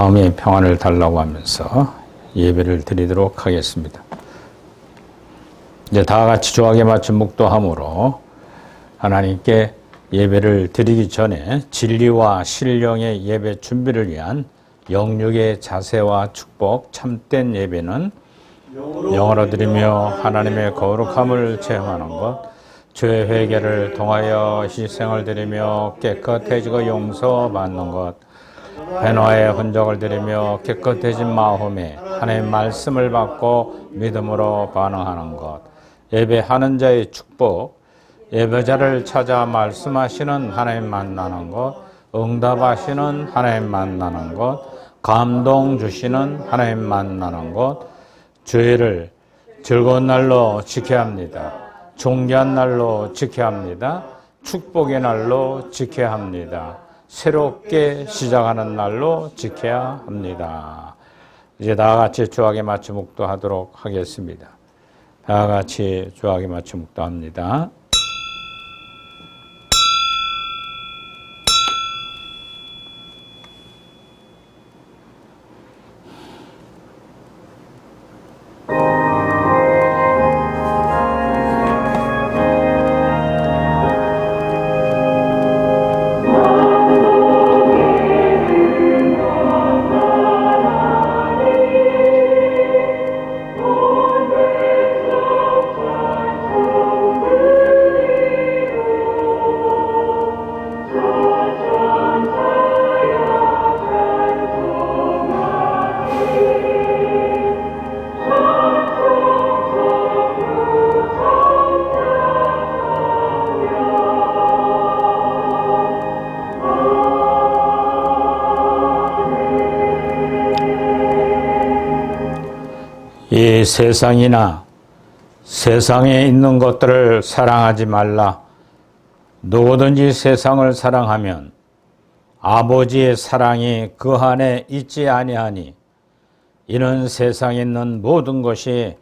마음의 평안을 달라고 하면서 예배를 드리도록 하겠습니다. 이제 다 같이 조화에 맞춘 묵도함으로 하나님께 예배를 드리기 전에 진리와 신령의 예배 준비를 위한 영육의 자세와 축복, 참된 예배는 영어로 드리며 하나님의 거룩함을 체험하는 것, 죄 회개를 통하여 희생을 드리며 깨끗해지고 용서받는 것, 변화의 흔적을 드리며 깨끗해진 마음에 하나님의 말씀을 받고 믿음으로 반응하는 것, 예배하는 자의 축복, 예배자를 찾아 말씀하시는 하나님 만나는 것, 응답하시는 하나님 만나는 것, 감동 주시는 하나님 만나는 것, 주일을 즐거운 날로 지켜야 합니다. 존귀한 날로 지켜야 합니다. 축복의 날로 지켜야 합니다. 새롭게 시작하는 날로 지켜야 합니다. 이제 다 같이 주악에 맞춰 묵도하도록 하겠습니다. 다 같이 주악에 맞춰 묵도합니다. 이 세상이나 세상에 있는 것들을 사랑하지 말라. 누구든지 세상을 사랑하면 아버지의 사랑이 그 안에 있지 아니하니, 이는 세상에 있는 모든 것이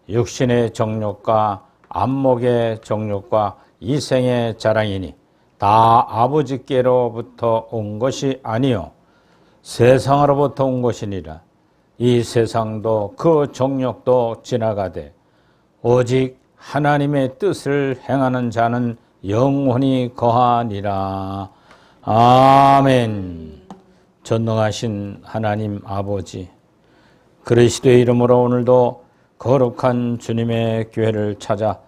육신의 정욕과 안목의 정욕과 이생의 자랑이니 다 아버지께로부터 온 것이 아니요 세상으로부터 온 것이니라. 이 세상도 그 정욕도 지나가되 오직 하나님의 뜻을 행하는 자는 영원히 거하니라. 아멘. 전능하신 하나님 아버지, 그리스도의 이름으로 오늘도 거룩한 주님의 교회를 찾아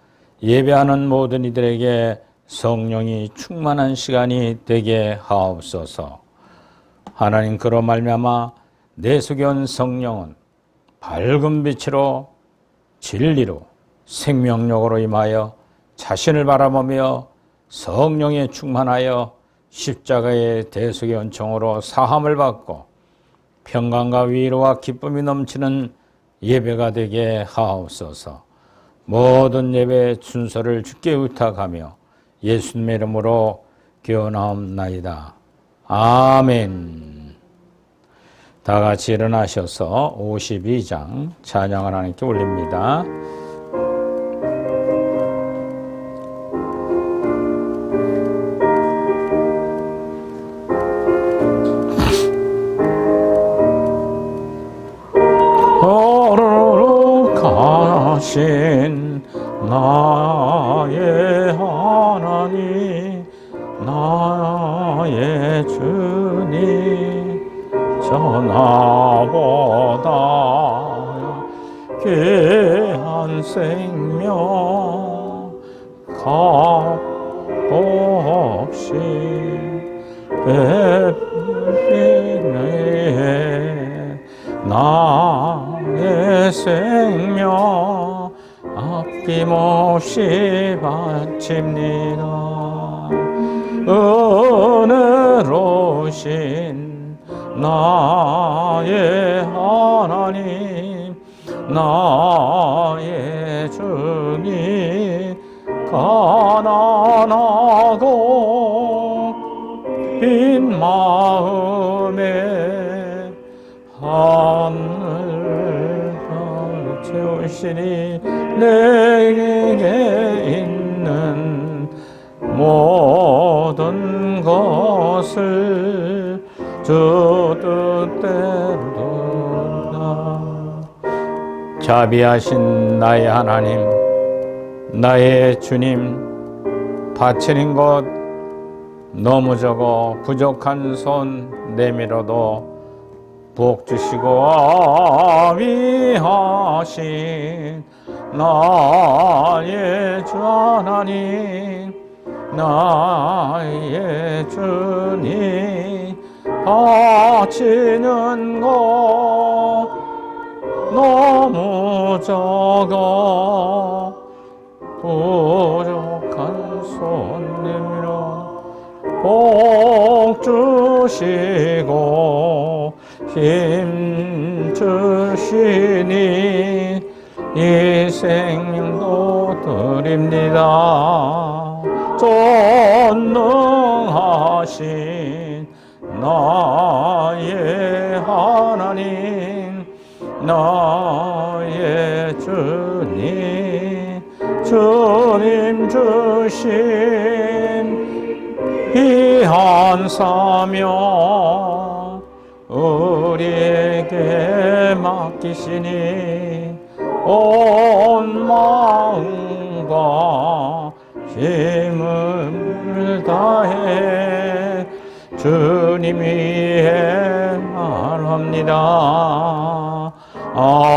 예배하는 모든 이들에게 성령이 충만한 시간이 되게 하옵소서. 하나님, 그로 말미암아 내 속에 온 성령은 밝은 빛으로 진리로 생명력으로 임하여 자신을 바라보며 성령에 충만하여 십자가의 대속의 은총으로 사함을 받고 평강과 위로와 기쁨이 넘치는 예배가 되게 하옵소서. 모든 예배 순서를 주께 의탁하며 예수님의 이름으로 기원하옵나이다. 아멘. 다 같이 일어나셔서 52장 찬양을 하나님께 올립니다. 거룩하신 나의 하나님, 나의 주님, 전하보다 귀한 생명 값없이 베푸시네. 나의 생명 아낌없이 바칩니다. 은혜로우신 나의 하나님, 나의 주님, 가난하고 빈 마음에 하늘 채우시니 내게 있는 모든 것을 주 뜻 뜻대로 된다. 자비하신 나의 하나님, 나의 주님, 바치는 것 너무 적어 부족한 손 내밀어도 복 주시고 위하신 나의 주 하나님, 나의 주님, 바치는 것 너무 적어 부족한 손 내밀어 복 주시고 힘 주시니 이 생명도 드립니다. 전능하신 나의 하나님, 나의 주님, 주님 주신 귀한 사명 우리에게 맡기시니 온 마음과 힘을 다해 주님 위에 말합니다. 아멘.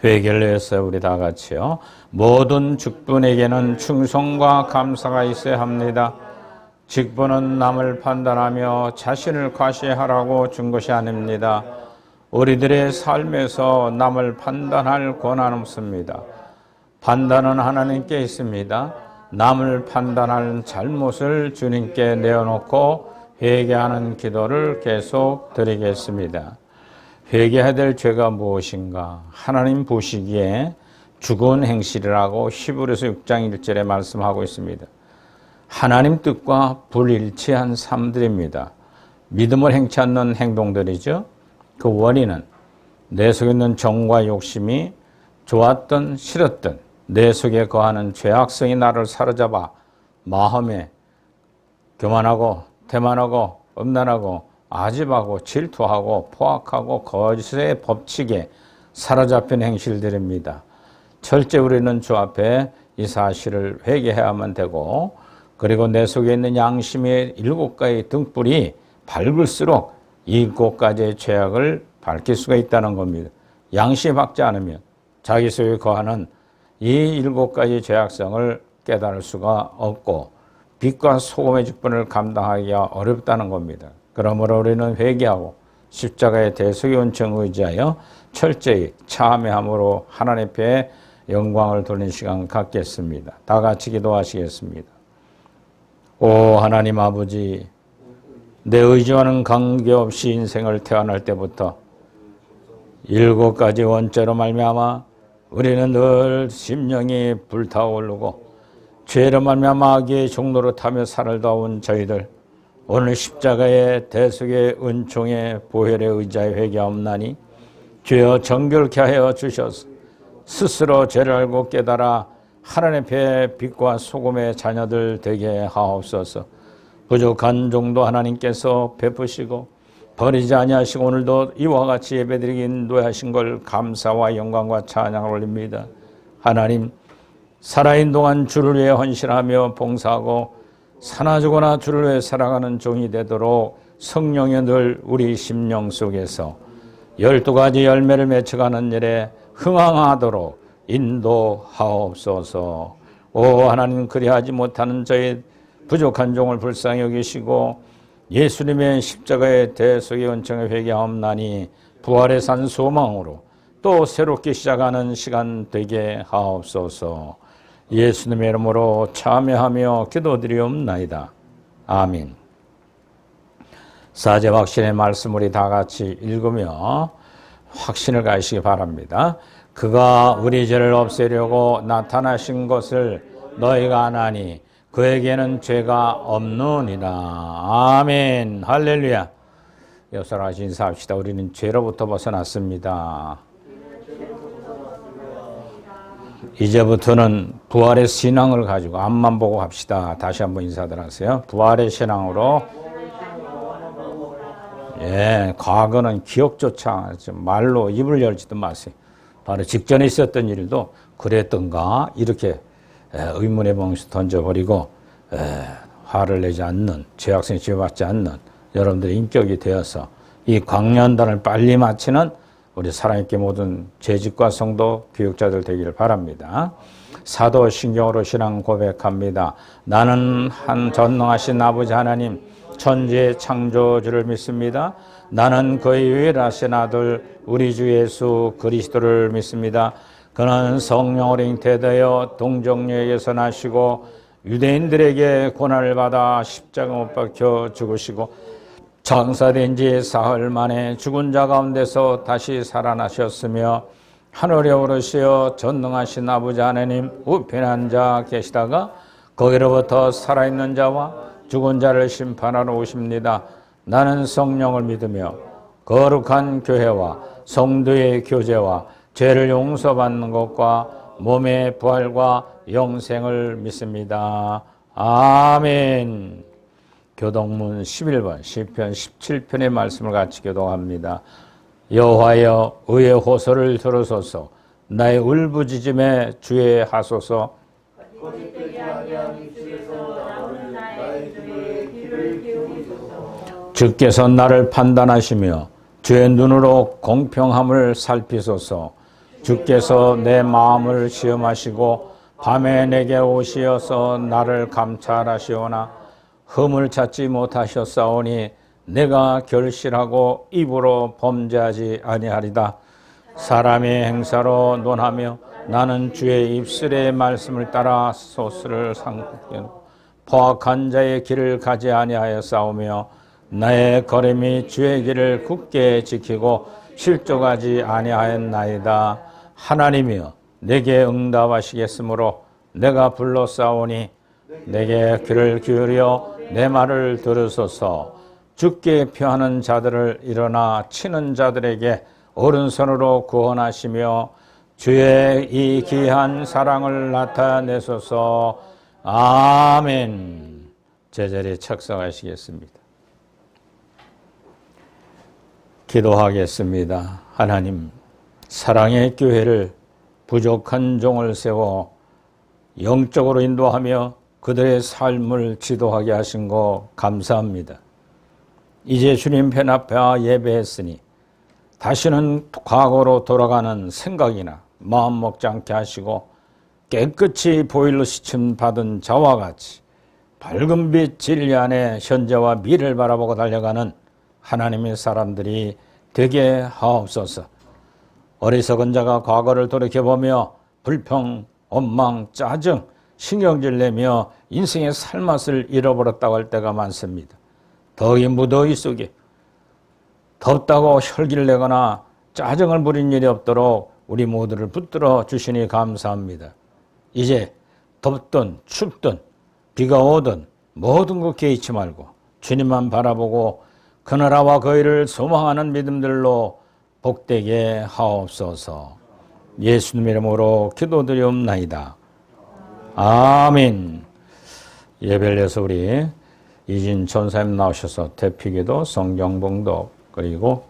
회개를 해서 우리 다 같이요. 모든 직분에게는 충성과 감사가 있어야 합니다. 직분은 남을 판단하며 자신을 과시하라고 준 것이 아닙니다. 우리들의 삶에서 남을 판단할 권한 없습니다. 판단은 하나님께 있습니다. 남을 판단할 잘못을 주님께 내어놓고 회개하는 기도를 계속 드리겠습니다. 회개해야 될 죄가 무엇인가? 하나님 보시기에 죽은 행실이라고 히브리서 6장 1절에 말씀하고 있습니다. 하나님 뜻과 불일치한 삶들입니다. 믿음을 행치 않는 행동들이죠. 그 원인은 내 속에 있는 정과 욕심이 좋았든 싫었든 내 속에 거하는 죄악성이 나를 사로잡아 마음에 교만하고 태만하고 음란하고 아집하고 질투하고 포악하고 거짓의 법칙에 사로잡힌 행실들입니다. 철저히 우리는 주 앞에 이 사실을 회개해야만 되고, 그리고 내 속에 있는 양심의 7가지 등불이 밝을수록 7가지의 죄악을 밝힐 수가 있다는 겁니다. 양심이 밝지 않으면 자기 속에 거하는 이 7가지 죄악성을 깨달을 수가 없고 빛과 소금의 직분을 감당하기가 어렵다는 겁니다. 그러므로 우리는 회개하고 십자가의 대속의 은총을 의지하여 철저히 참회함으로 하나님 앞에 영광을 돌리는 시간 갖겠습니다. 다 같이 기도하시겠습니다. 오 하나님 아버지, 내 의지와는 관계없이 인생을 태어날 때부터 7가지 원죄로 말미암아 우리는 늘 심령이 불타오르고 죄로 말미암아 악의 종로로 타며 살다 온 저희들, 오늘 십자가의 대속의 은총의 보혈의 의자에 회개하옵나니 주여 정결케 하여 주셔서 스스로 죄를 알고 깨달아 하나님 앞에 빛과 소금의 자녀들 되게 하옵소서. 부족한 종도 하나님께서 베푸시고 버리지 아니하시고 오늘도 이와 같이 예배드리기 인도하신 걸 감사와 영광과 찬양을 올립니다. 하나님, 살아있는 동안 주를 위해 헌신하며 봉사하고 사나 죽어나 주를 위해 살아가는 종이 되도록 성령의 늘 우리 심령 속에서 12가지 열매를 맺혀가는 일에 흥황하도록 인도하옵소서. 오 하나님, 그리하지 못하는 저희 부족한 종을 불쌍히 여기시고 예수님의 십자가의 대속의 은총에 회개하옵나니 부활의 산 소망으로 또 새롭게 시작하는 시간 되게 하옵소서. 예수님의 이름으로 참여하며 기도드리옵나이다. 아멘. 사제 확신의 말씀 우리 다 같이 읽으며 확신을 가지시기 바랍니다. 그가 우리 죄를 없애려고 나타나신 것을 너희가 아나니 그에게는 죄가 없느니라. 아멘. 할렐루야. 여기서 다시 인사합시다. 우리는 죄로부터 벗어났습니다. 이제부터는 부활의 신앙을 가지고 앞만 보고 합시다. 다시 한번 인사들 하세요. 부활의 신앙으로. 예, 과거는 기억조차 말로 입을 열지도 마세요. 바로 직전에 있었던 일도 그랬던가 이렇게 의문의 봉투 던져버리고 화를 내지 않는, 죄악성에 지배받지 않는 여러분들의 인격이 되어서 이 광년단을 빨리 마치는 우리 사랑있게 모든 재직과 성도 교육자들 되기를 바랍니다. 사도신경으로 신앙 고백합니다. 나는 한 전능하신 아버지 하나님 천지의 창조주를 믿습니다. 나는 그의 유일하신 아들 우리 주 예수 그리스도를 믿습니다. 그는 성령으로 잉태되어 동정녀에게서 나시고 유대인들에게 고난을 받아 십자가 못 박혀 죽으시고 장사된 지 사흘 만에 죽은 자 가운데서 다시 살아나셨으며 하늘에 오르시어 전능하신 아버지 하나님 우편에 앉아 계시다가 거기로부터 살아있는 자와 죽은 자를 심판하러 오십니다. 나는 성령을 믿으며 거룩한 교회와 성도의 교제와 죄를 용서받는 것과 몸의 부활과 영생을 믿습니다. 아멘. 교동문 11번 시편 17편의 말씀을 같이 교동합니다. 여호와여 의의 호소를 들으소서. 나의 울부짖음에 주의하소서. 주께서 나를 판단하시며 주의 눈으로 공평함을 살피소서. 주께서 내 마음을 시험하시고 밤에 내게 오시어서 나를 감찰하시오나 흠을 찾지 못하셨사오니 내가 결실하고 입으로 범죄하지 아니하리다. 사람의 행사로 논하며 나는 주의 입술의 말씀을 따라 소스를 상고 포악한 자의 길을 가지 아니하였사오며 나의 걸음이 주의 길을 굳게 지키고 실족하지 아니하였나이다. 하나님이여 내게 응답하시겠으므로 내가 불렀사오니 내게 귀를 기울여 내 말을 들으소서. 죽게 표하는 자들을 일어나 치는 자들에게 오른손으로 구원하시며 주의 이 귀한 사랑을 나타내소서. 아멘. 제자리에 착석하시겠습니다. 기도하겠습니다. 하나님, 사랑의 교회를 부족한 종을 세워 영적으로 인도하며 그들의 삶을 지도하게 하신 거 감사합니다. 이제 주님 편 앞에 예배했으니 다시는 과거로 돌아가는 생각이나 마음 먹지 않게 하시고 깨끗이 보일러 시침 받은 자와 같이 밝은 빛 진리 안에 현재와 미래를 바라보고 달려가는 하나님의 사람들이 되게 하옵소서. 어리석은 자가 과거를 돌이켜보며 불평, 원망, 짜증, 신경질 내며 인생의 살맛을 잃어버렸다고 할 때가 많습니다. 더위 무더위 속에 덥다고 혈기를 내거나 짜증을 부린 일이 없도록 우리 모두를 붙들어 주시니 감사합니다. 이제 덥든 춥든 비가 오든 모든 것 개의치 말고 주님만 바라보고 그 나라와 그 일을 소망하는 믿음들로 복되게 하옵소서. 예수님 이름으로 기도드리옵나이다. 아멘. 예배를 해서 우리 이진 전사님 나오셔서 대피기도, 성경봉독 그리고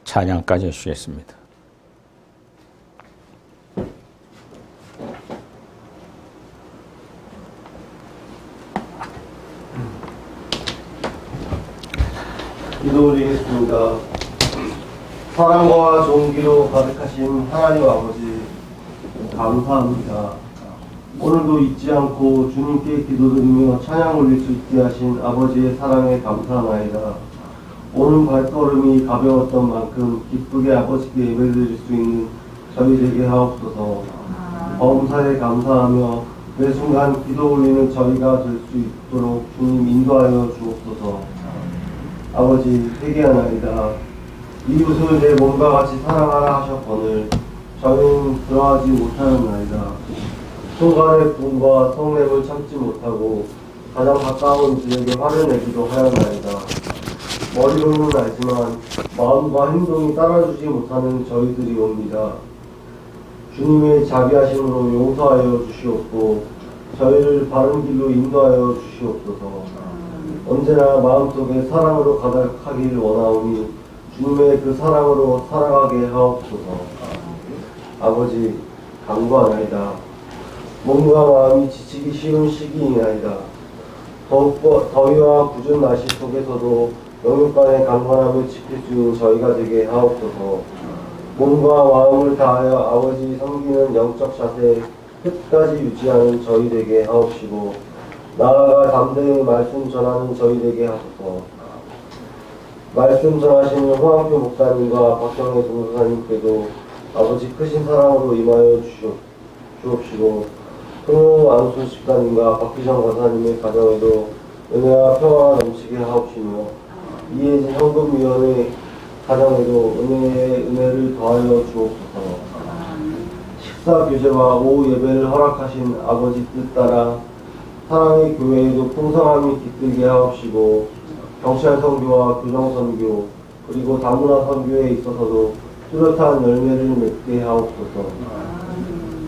찬양까지 해주시겠습니다. 기도 올리겠습니다. 사랑과 존귀로 가득하신 하나님 아버지 감사합니다. 오늘도 잊지 않고 주님께 기도드리며 찬양 올릴 수 있게 하신 아버지의 사랑에 감사하나이다. 오는 발걸음이 가벼웠던 만큼 기쁘게 아버지께 예배드릴 수 있는 저희 되게 하옵소서. 범사에 감사하며 매 순간 기도 올리는 저희가 될 수 있도록 주님 인도하여 주옵소서. 아버지 회개하나이다. 이웃을 내 몸과 같이 사랑하라 하셨거늘 저희는 그러하지 못하였나이다. 순간의 분과 성냄을 참지 못하고 가장 가까운 이들에게 화를 내기도 하였나이다. 머리로는 알지만 마음과 행동이 따라주지 못하는 저희들이 옵니다. 주님의 자비하심으로 용서하여 주시옵고 저희를 바른 길로 인도하여 주시옵소서. 언제나 마음속에 사랑으로 가득하길 원하오니 주님의 그 사랑으로 살아가게 하옵소서. 아버지, 간구하나이다. 몸과 마음이 지치기 쉬운 시기이나이다. 더위와 굳은 날씨 속에서도 영육간의 강건함을 지킬 수 있는 저희가 되게 하옵소서. 몸과 마음을 다하여 아버지 섬기는 영적 자세 끝까지 유지하는 저희 되게 하옵시고 나아가 담대히 말씀 전하는 저희 되게 하소서. 말씀 전하시는 홍한표 목사님과 박경혜 동사님께도 아버지 크신 사랑으로 임하여 주옵시고 흥우 안수 집사님과 박기정 권사님의 가정에도 은혜와 평화가 넘치게 하옵시며 이혜진 현금위원회 가정에도 은혜를 더하여 주옵소서. 식사 교제와 오후 예배를 허락하신 아버지 뜻 따라 사랑의 교회에도 풍성함이 깃들게 하옵시고 경찰 선교와 교정 선교 그리고 다문화 선교에 있어서도 뚜렷한 열매를 맺게 하옵소서.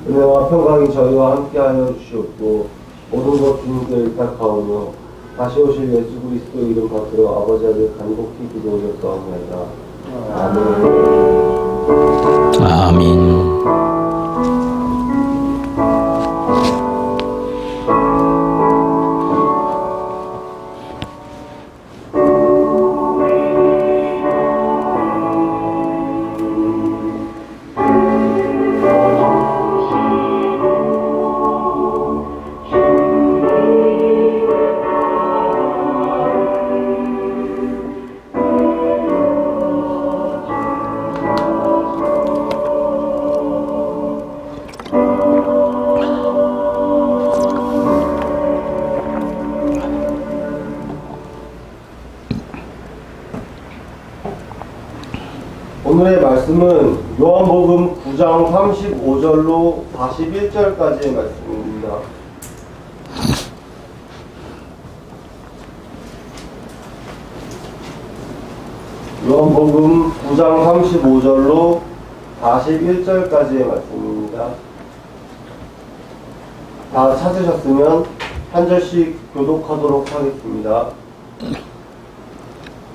은혜와 평강이 저희와 함께하여 주시옵고 모든 것 주님께 의탁하오며 다시 오실 예수 그리스도 이름 받들어 아버지 아들 간곡히 기도드렸사옵나이다. 아멘. 아멘. 오늘의 말씀은 요한복음 9장 35절로 41절까지의 말씀입니다. 요한복음 9장 35절로 41절까지의 말씀입니다. 다 찾으셨으면 한 절씩 교독하도록 하겠습니다.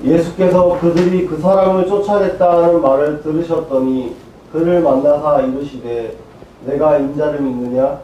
예수께서 그들이 그 사람을 쫓아냈다는 말을 들으셨더니 그를 만나사 이르시되 내가 인자를 믿느냐?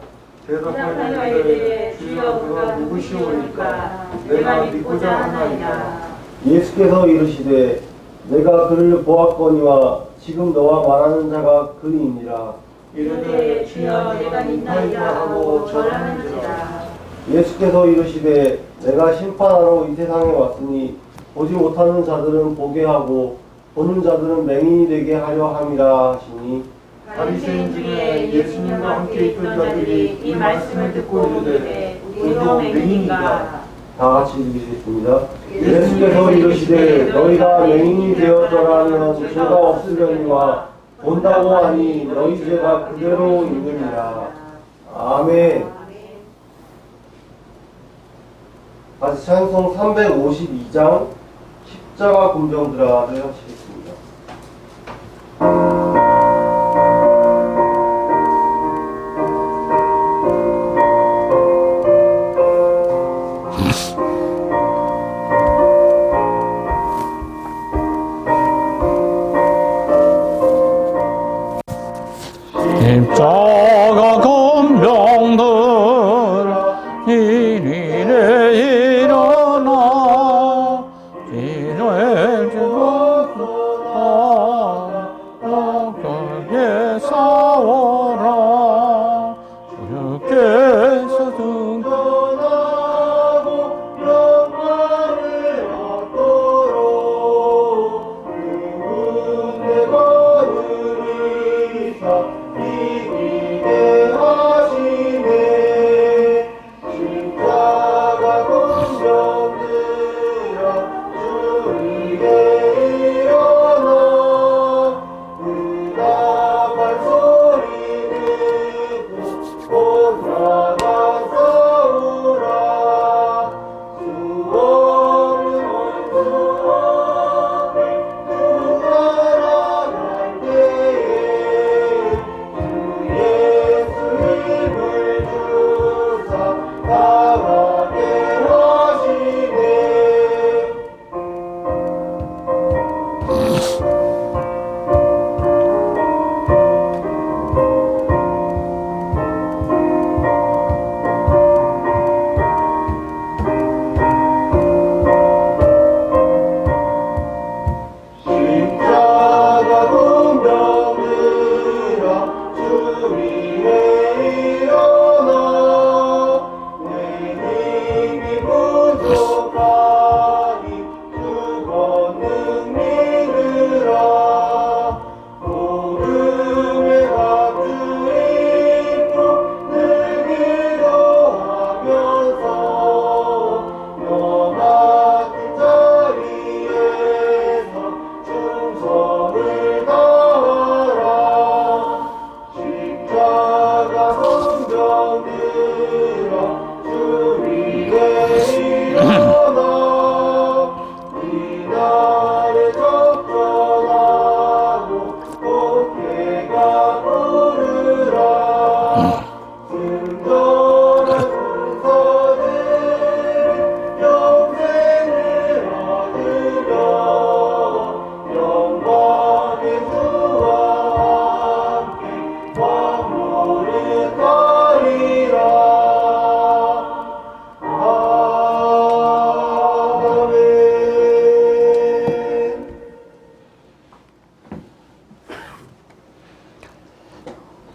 대답하여 이르되 주여 그가 누구시오니까 내가 믿고자 하나이다. 예수께서 이르시되 내가 그를 보았거니와 지금 너와 말하는 자가 그이니라. 이르되 주여 내가 믿나이다 하고 절하는지라. 예수께서 이르시되 내가 심판하러 이 세상에 왔으니 보지 못하는 자들은 보게 하고 보는 자들은 맹인이 되게 하려 함이라 하시니 바리새인 중에 예수님과 함께 있던 자들이 이 말씀을 듣고 이르되 우리도 맹인인가. 다 같이 읽으시겠습니다. 예수께서 이르시되 너희가 맹인이 되었더라면 죄가 없으려니와 본다고 하니 너희 죄가 그대로 있느니라. 아멘. 다시 찬송 352장 십자가 군병들아를 하시겠습니다. 십자가 군병들아 이리래 일어나 죄를 지고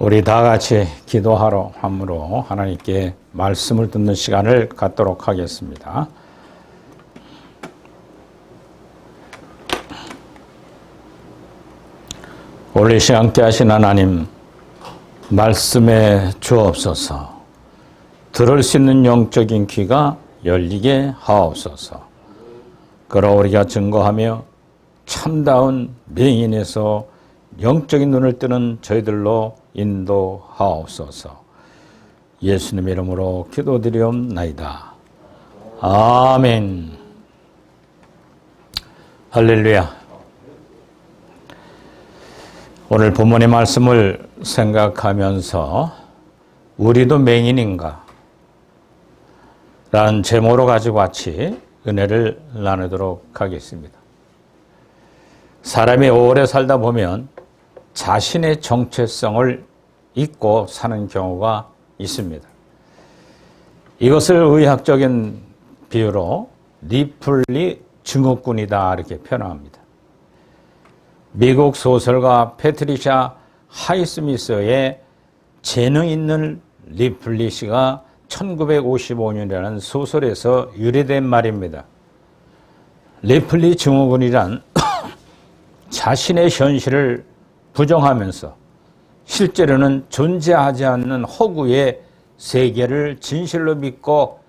우리 다 같이 기도하러 함으로 하나님께 말씀을 듣는 시간을 갖도록 하겠습니다. 오늘 이 시간 함께 하신 하나님, 말씀에 주옵소서. 들을 수 있는 영적인 귀가 열리게 하옵소서. 그러 우리가 증거하며 참다운 맹인에서 영적인 눈을 뜨는 저희들로 인도하옵소서. 예수님의 이름으로 기도드리옵나이다. 아멘. 할렐루야. 오늘 본문의 말씀을 생각하면서 우리도 맹인인가? 라는 제목으로 가지고 같이 은혜를 나누도록 하겠습니다. 사람이 오래 살다 보면 자신의 정체성을 잊고 사는 경우가 있습니다. 이것을 의학적인 비유로 리플리 증후군이다 이렇게 표현합니다. 미국 소설가 패트리샤 하이스미스의 재능 있는 리플리 씨가 1955년이라는 소설에서 유래된 말입니다. 리플리 증후군이란 자신의 현실을 부정하면서 실제로는 존재하지 않는 허구의 세계를 진실로 믿고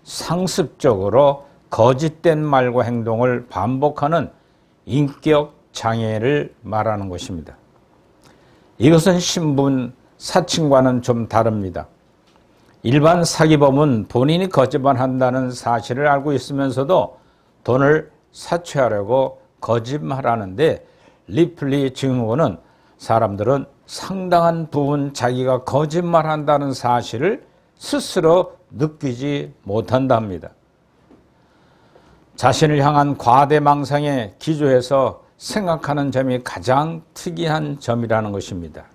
상습적으로 거짓된 말과 행동을 반복하는 인격 장애를 말하는 것입니다. 이것은 신분, 사칭과는 좀 다릅니다. 일반 사기범은 본인이 거짓말한다는 사실을 알고 있으면서도 돈을 사취하려고 거짓말하는데, 리플리 증후군은 사람들은 상당한 부분 자기가 거짓말한다는 사실을 스스로 느끼지 못한답니다. 자신을 향한 과대망상에 기초해서 생각하는 점이 가장 특이한 점이라는 것입니다.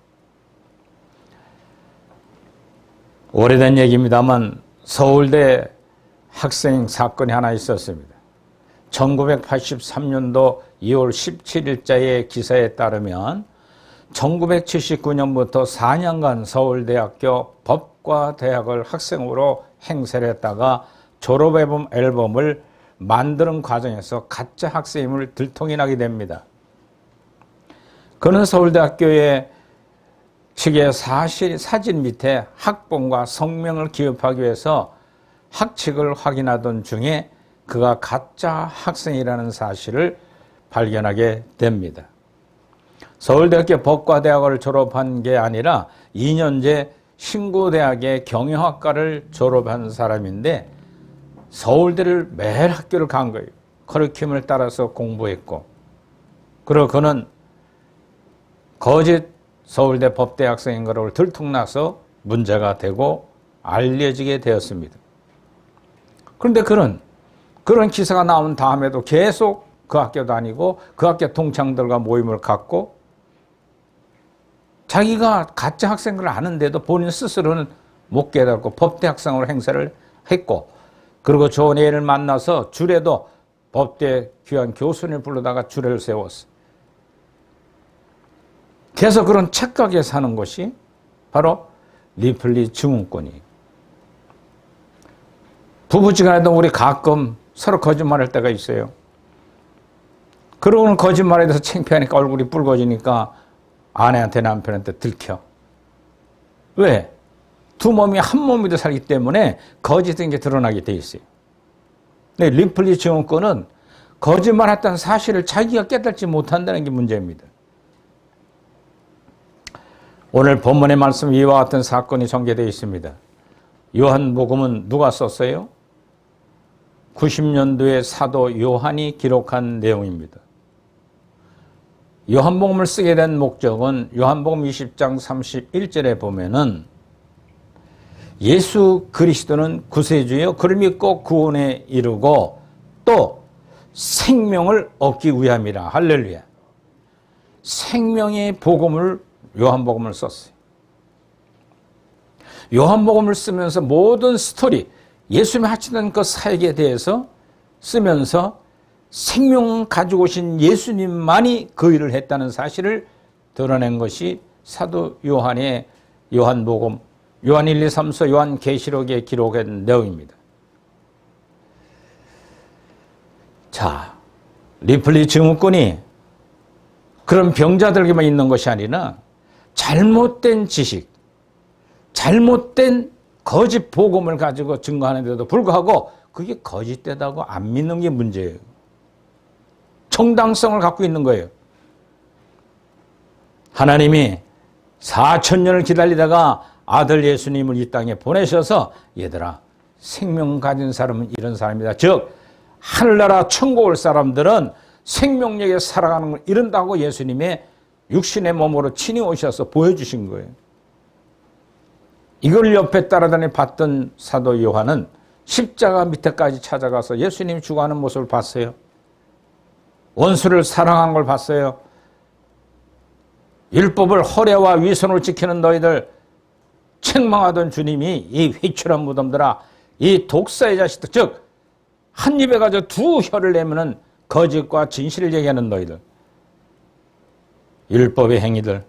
오래된 얘기입니다만 서울대 학생 사건이 하나 있었습니다. 1983년도 2월 17일자의 기사에 따르면 1979년부터 4년간 서울대학교 법과대학을 학생으로 행세를 했다가 졸업앨범을 만드는 과정에서 가짜 학생임을 들통이 됩니다. 그는 서울대학교의 측의 사진 밑에 학번과 성명을 기입하기 위해서 학칙을 확인하던 중에 그가 가짜 학생이라는 사실을 발견하게 됩니다. 서울대학교 법과대학을 졸업한 게 아니라 2년제 신고대학의 경영학과를 졸업한 사람인데 서울대를 매일 학교를 간 거예요. 커리큘럼을 따라서 공부했고, 그리고 그는 거짓 서울대 법대 학생인 것을 들통나서 문제가 되고 알려지게 되었습니다. 그런데 그는 그런 기사가 나온 다음에도 계속 그 학교 다니고 그 학교 동창들과 모임을 갖고 자기가 가짜 학생인 걸 아는데도 본인 스스로는 못 깨닫고 법대 학생으로 행세를 했고, 그리고 좋은 애를 만나서 주례도 법대 귀한 교수님을 불러다가 주례를 세웠어. 계속 그런 착각에 사는 것이 바로 리플리 증후군이에요. 부부지간에도 우리 가끔 서로 거짓말할 때가 있어요. 그러고는 거짓말에 대해서 창피하니까 얼굴이 붉어지니까 아내한테 남편한테 들켜. 왜? 두 몸이 한 몸이 돼 살기 때문에 거짓된 게 드러나게 돼 있어요. 근데 리플리 증후군은 거짓말했다는 사실을 자기가 깨닫지 못한다는 게 문제입니다. 오늘 본문의 말씀 이와 같은 사건이 전개되어 있습니다. 요한복음은 누가 썼어요? 90년도에 사도 요한이 기록한 내용입니다. 요한복음을 쓰게 된 목적은 요한복음 20장 31절에 보면은 예수 그리스도는 구세주여 그를 믿고 구원에 이르고 또 생명을 얻기 위함이라. 할렐루야. 생명의 복음을 요한복음을 썼어요. 요한복음을 쓰면서 모든 스토리, 예수님이 하시던 그 사역에 대해서 쓰면서 생명 가지고 오신 예수님만이 그 일을 했다는 사실을 드러낸 것이 사도 요한의 요한복음, 요한 1, 2, 3서, 요한계시록에 기록한 내용입니다. 자, 리플리 증후군이 그런 병자들에게만 있는 것이 아니라 잘못된 지식, 잘못된 거짓 복음을 가지고 증거하는데도 불구하고 그게 거짓되다고 안 믿는 게 문제예요. 정당성을 갖고 있는 거예요. 하나님이 4,000년을 기다리다가 아들 예수님을 이 땅에 보내셔서 얘들아, 생명 가진 사람은 이런 사람이다. 즉 하늘나라 천국 올 사람들은 생명력에 살아가는 걸 이룬다고 예수님의 육신의 몸으로 친히 오셔서 보여주신 거예요. 이걸 옆에 따라다니 봤던 사도 요한은 십자가 밑에까지 찾아가서 예수님이 죽어가는 모습을 봤어요. 원수를 사랑한 걸 봤어요. 율법을 허례와 위선으로 지키는 너희들 책망하던 주님이 이 회출한 무덤들아, 이 독사의 자식들, 즉 한 입에 가져 두 혀를 내면은 거짓과 진실을 얘기하는 너희들, 율법의 행위들.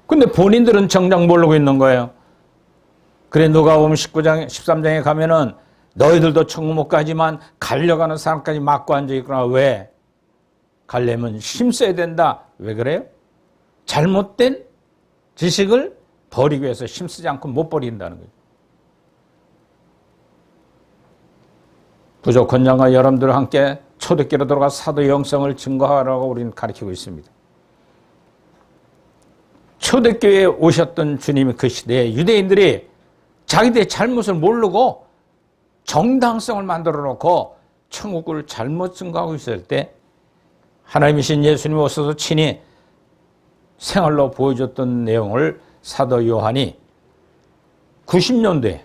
근데 본인들은 정작 모르고 있는 거예요. 그래 누가복음 19장 13장에 가면은 너희들도 천국 못 가지만 가려가는 사람까지 막고 앉아있구나. 왜? 가려면 힘써야 된다. 왜 그래요? 잘못된 지식을 버리기 위해서 힘쓰지 않고 못 버린다는 거예요. 부족 권장과 여러분들과 함께 초대교회로 들어가 사도의 영성을 증거하라고 우리는 가르치고 있습니다. 초대교회에 오셨던 주님의 그 시대에 유대인들이 자기들의 잘못을 모르고 정당성을 만들어 놓고 천국을 잘못 증거하고 있을 때 하나님이신 예수님이 오셔서 친히 생활로 보여줬던 내용을 사도 요한이 90년도에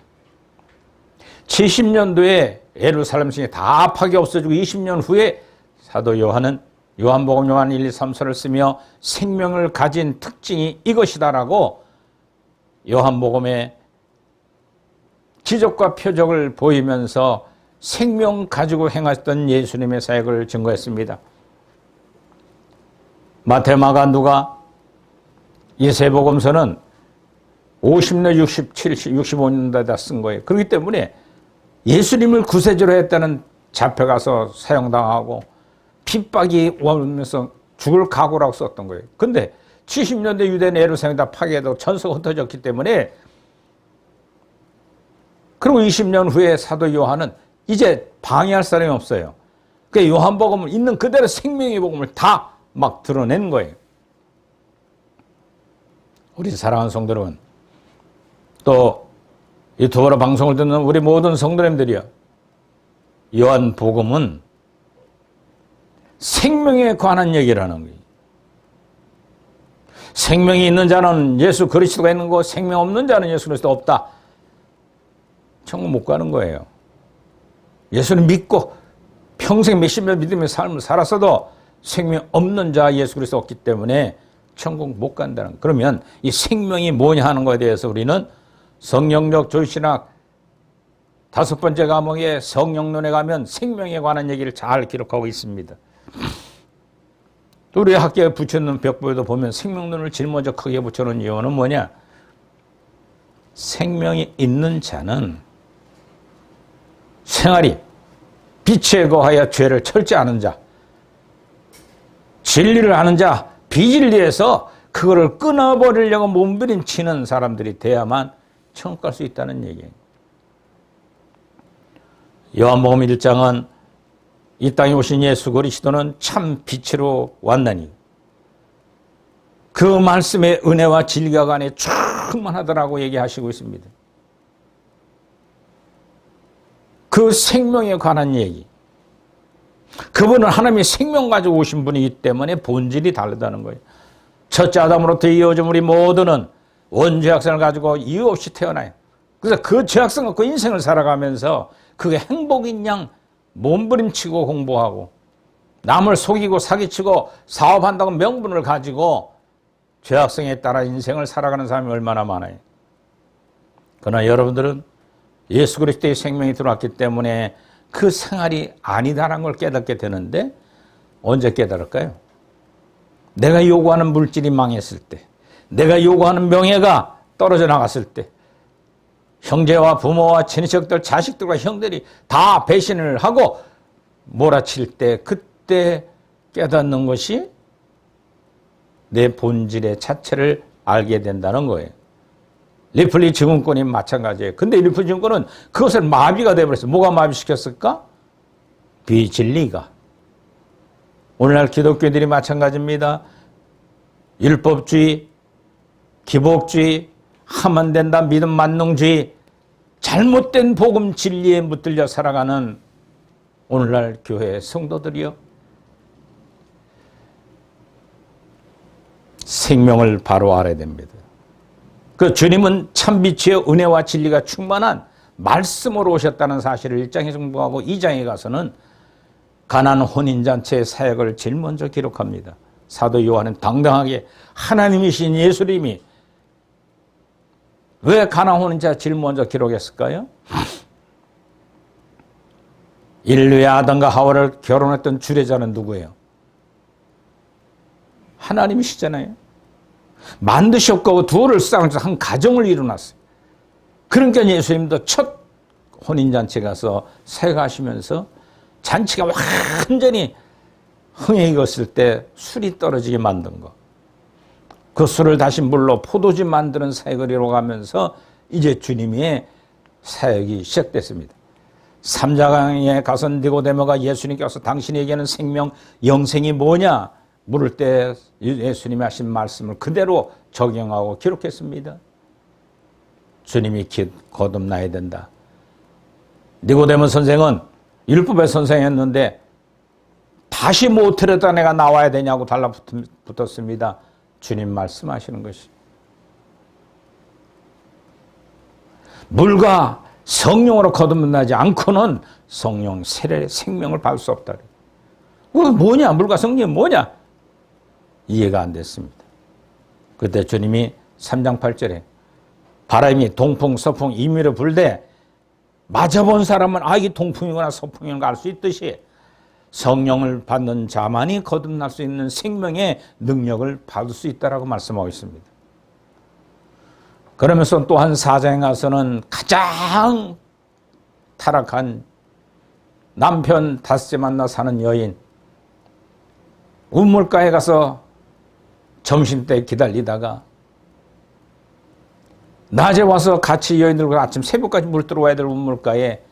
70년도에 예루살렘 성이 다 파괴 없어지고 20년 후에 사도 요한은 요한복음 요한 1, 2, 3서를 쓰며 생명을 가진 특징이 이것이다라고 요한복음에 기적과 표적을 보이면서 생명 가지고 행하셨던 예수님의 사역을 증거했습니다. 마태, 마가, 누가 이 세 복음서는 50년, 60, 70, 65년대에 쓴 거예요. 그렇기 때문에 예수님을 구세주로 했다는 잡혀가서 사형당하고 핍박이 오면서 죽을 각오라고 썼던 거예요. 근데 70년대 유대인 예루살렘이 다 파괴되고 전서가 흩어졌기 때문에, 그리고 20년 후에 사도 요한은 이제 방해할 사람이 없어요. 그 요한복음을 있는 그대로 생명의 복음을 다 막 드러낸 거예요. 우리 사랑하는 성도 여러분, 또 유튜브로 방송을 듣는 우리 모든 성도님들이요, 요한복음은 생명에 관한 얘기를 하는 거예요. 생명이 있는 자는 예수 그리스도가 있는 거, 생명 없는 자는 예수 그리스도 없다. 천국 못 가는 거예요. 예수를 믿고 평생 몇십 년 믿으며 삶을 살았어도 생명 없는 자 예수 그리스도 없기 때문에 천국 못 간다는. 그러면 이 생명이 뭐냐 하는 것에 대해서 우리는 성령력 조신학 5번째 과목에 성령론에 가면 생명에 관한 얘기를 잘 기록하고 있습니다. 또 우리 학교에 붙여놓은 벽보에도 보면 생명론을 제일 먼저 크게 붙여놓은 이유는 뭐냐? 생명이 있는 자는 생활이 빛에 거하여 죄를 철저하는 자, 진리를 아는 자, 비진리에서 그거를 끊어버리려고 몸부림치는 사람들이 돼야만 천국 갈 수 있다는 얘기예요. 요한복음 1장은 이 땅에 오신 예수 그리스도는 참 빛으로 왔나니 그 말씀의 은혜와 진리가 안에 충만하더라고 얘기하시고 있습니다. 그 생명에 관한 얘기. 그분은 하나님이 생명 가지고 오신 분이기 때문에 본질이 다르다는 거예요. 첫째 아담으로부터 이어진 우리 모두는 원죄악성을 가지고 이유 없이 태어나요. 그래서 그 죄악성 갖고 인생을 살아가면서 그게 행복인 양 몸부림치고 공부하고 남을 속이고 사기치고 사업한다고 명분을 가지고 죄악성에 따라 인생을 살아가는 사람이 얼마나 많아요. 그러나 여러분들은 예수 그리스도의 생명이 들어왔기 때문에 그 생활이 아니다라는 걸 깨닫게 되는데, 언제 깨달을까요? 내가 요구하는 물질이 망했을 때, 내가 요구하는 명예가 떨어져 나갔을 때 형제와 부모와 친척들, 자식들과 형들이 다 배신을 하고 몰아칠 때 그때 깨닫는 것이 내 본질의 자체를 알게 된다는 거예요. 리플리 증후군이 마찬가지예요. 근데 리플리 증후군은 그것을 마비가 되어버렸어요. 뭐가 마비시켰을까? 비진리가. 오늘날 기독교들이 마찬가지입니다. 율법주의, 기복주의, 하면 된다, 믿음 만능주의, 잘못된 복음 진리에 붙들려 살아가는 오늘날 교회 성도들이요. 생명을 바로 알아야 됩니다. 그 주님은 참빛의 은혜와 진리가 충만한 말씀으로 오셨다는 사실을 1장에 증거하고 2장에 가서는 가나안 혼인잔치의 사역을 제일 먼저 기록합니다. 사도 요한은 당당하게 하나님이신 예수님이 왜 가나안 혼인잔치 제일 먼저 기록했을까요? 인류의 아담과 하와를 결혼했던 주례자는 누구예요? 하나님이시잖아요. 만드셨고 둘을 쌓아서 한 가정을 이루놨어요. 그러니까 예수님도 첫 혼인잔치에 가서 사역하시면서 잔치가 완전히 흥에 익었을 때 술이 떨어지게 만든 거. 그 술을 다시 물로 포도주 만드는 사역을 이뤄가면서 이제 주님의 사역이 시작됐습니다. 3장에 가서 니고데모가 예수님께 와서 당신에게는 생명, 영생이 뭐냐? 물을 때 예수님이 하신 말씀을 그대로 적용하고 기록했습니다. 주님이 거듭나야 된다. 니고데모 선생은 율법의 선생이었는데 다시 모텔에다 내가 나와야 되냐고 달라붙었습니다. 주님 말씀하시는 것이. 물과 성령으로 거듭나지 않고는 성령 세례 생명을 받을 수 없다. 뭐냐? 물과 성령이 뭐냐? 이해가 안 됐습니다. 그때 주님이 3장 8절에 바람이 동풍, 서풍, 임의로 불되 맞아본 사람은 이게 동풍이거나 서풍이구나 알 수 있듯이 성령을 받는 자만이 거듭날 수 있는 생명의 능력을 받을 수 있다라고 말씀하고 있습니다. 그러면서 또한 4장에 가서는 가장 타락한 남편 5째 만나 사는 여인, 우물가에 가서 점심때 기다리다가 낮에 와서 같이 여인들과 아침 새벽까지 물 들어와야 될 우물가에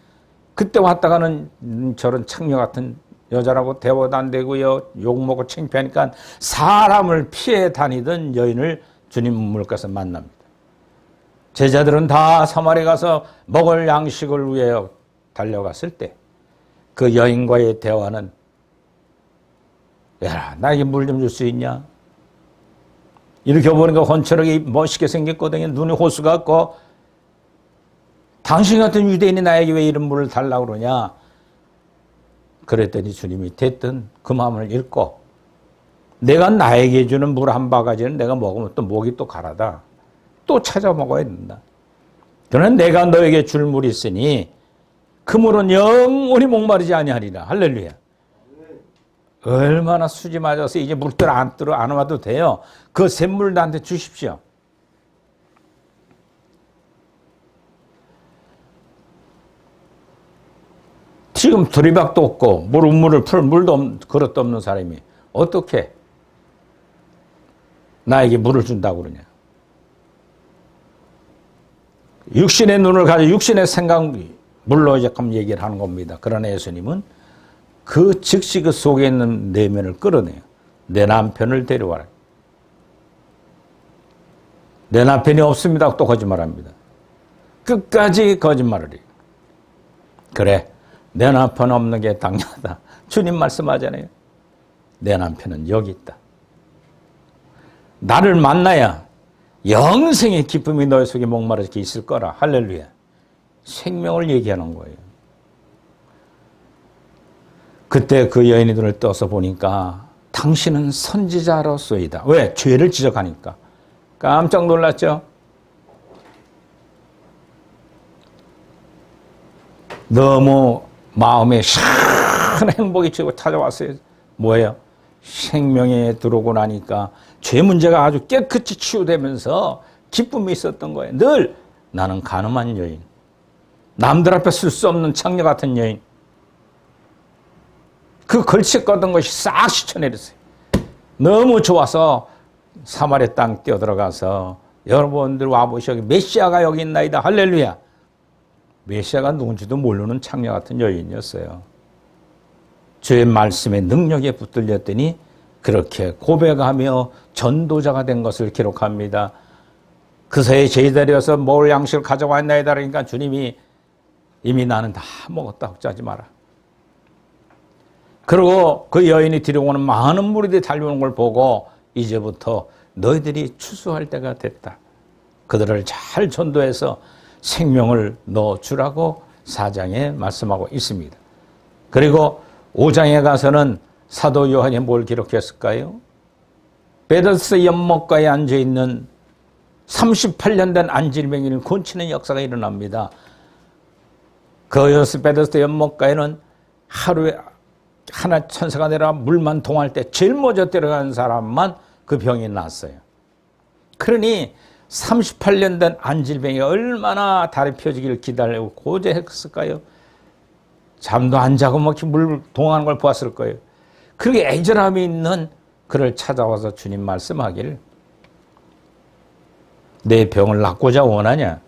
그때 왔다가는 저런 창녀 같은 여자라고 대화도 안 되고요. 욕먹고 창피하니까 사람을 피해 다니던 여인을 주님 우물가에서 만납니다. 제자들은 다 사마리에 가서 먹을 양식을 위해 달려갔을 때 그 여인과의 대화는 야, 나에게 물 좀 줄 수 있냐? 이렇게 보니까 헌철하게 멋있게 생겼거든요. 눈이 호수 같고 당신 같은 유대인이 나에게 왜 이런 물을 달라고 그러냐? 그랬더니 주님이 됐든 그 마음을 읽고 내가 나에게 주는 물 한 바가지는 내가 먹으면 또 목이 또 가라다. 또 찾아 먹어야 된다. 그러나 내가 너에게 줄 물이 있으니 그 물은 영원히 목마르지 아니하리라. 할렐루야. 얼마나 수지 맞아서 이제 물들 안 와도 돼요. 그 샘물 나한테 주십시오. 지금 두리박도 없고 물을 풀 물도 그릇도 없는 사람이 어떻게 나에게 물을 준다고 그러냐. 육신의 눈을 가지고 육신의 생각 물로 약간 얘기를 하는 겁니다. 그러나 예수님은 그 즉시 그 속에 있는 내면을 끌어내요. 내 남편을 데려와라. 내 남편이 없습니다. 또 거짓말합니다. 끝까지 거짓말을 해요. 그래, 내 남편 없는 게 당연하다. 주님 말씀하잖아요. 내 남편은 여기 있다. 나를 만나야 영생의 기쁨이 너의 속에 목마르게 있을 거라. 할렐루야. 생명을 얘기하는 거예요. 그때 그 여인이 눈을 떠서 보니까 당신은 선지자로서이다. 왜? 죄를 지적하니까. 깜짝 놀랐죠? 너무 마음에 시원한 행복이 치고 찾아왔어요. 뭐예요? 생명에 들어오고 나니까 죄 문제가 아주 깨끗이 치유되면서 기쁨이 있었던 거예요. 늘 나는 가늠한 여인, 남들 앞에 쓸 수 없는 창녀 같은 여인, 그 걸칫거던 것이 싹 씻어내렸어요. 너무 좋아서 사마리아 땅 뛰어들어가서 여러분들 와보시오. 메시아가 여기 있나이다. 할렐루야. 메시아가 누군지도 모르는 창녀 같은 여인이었어요. 주의 말씀의 능력에 붙들렸더니 그렇게 고백하며 전도자가 된 것을 기록합니다. 그새에 제자리에서 먹을 양식을 가져왔나이다. 그러니까 주님이 이미 나는 다 먹었다. 걱정하지 마라. 그리고 그 여인이 데려오는 많은 무리들이 달려오는 걸 보고 이제부터 너희들이 추수할 때가 됐다. 그들을 잘 전도해서 생명을 넣어주라고 4장에 말씀하고 있습니다. 그리고 5장에 가서는 사도 요한이 뭘 기록했을까요? 베데스다 연못가에 앉아있는 38년 된 안질병이를 고치는 역사가 일어납니다. 그 베데스다 연못가에는 하루에 하나 천사가 내려와 물만 동할 때 제일 먼저 들어가는 사람만 그 병이 났어요. 그러니 38년 된 안질병이 얼마나 다리 펴지기를 기다리고 고제했을까요? 잠도 안 자고 막 물 동하는 걸 보았을 거예요. 그렇게 애절함이 있는 그를 찾아와서 주님 말씀하기를 내 병을 낫고자 원하냐?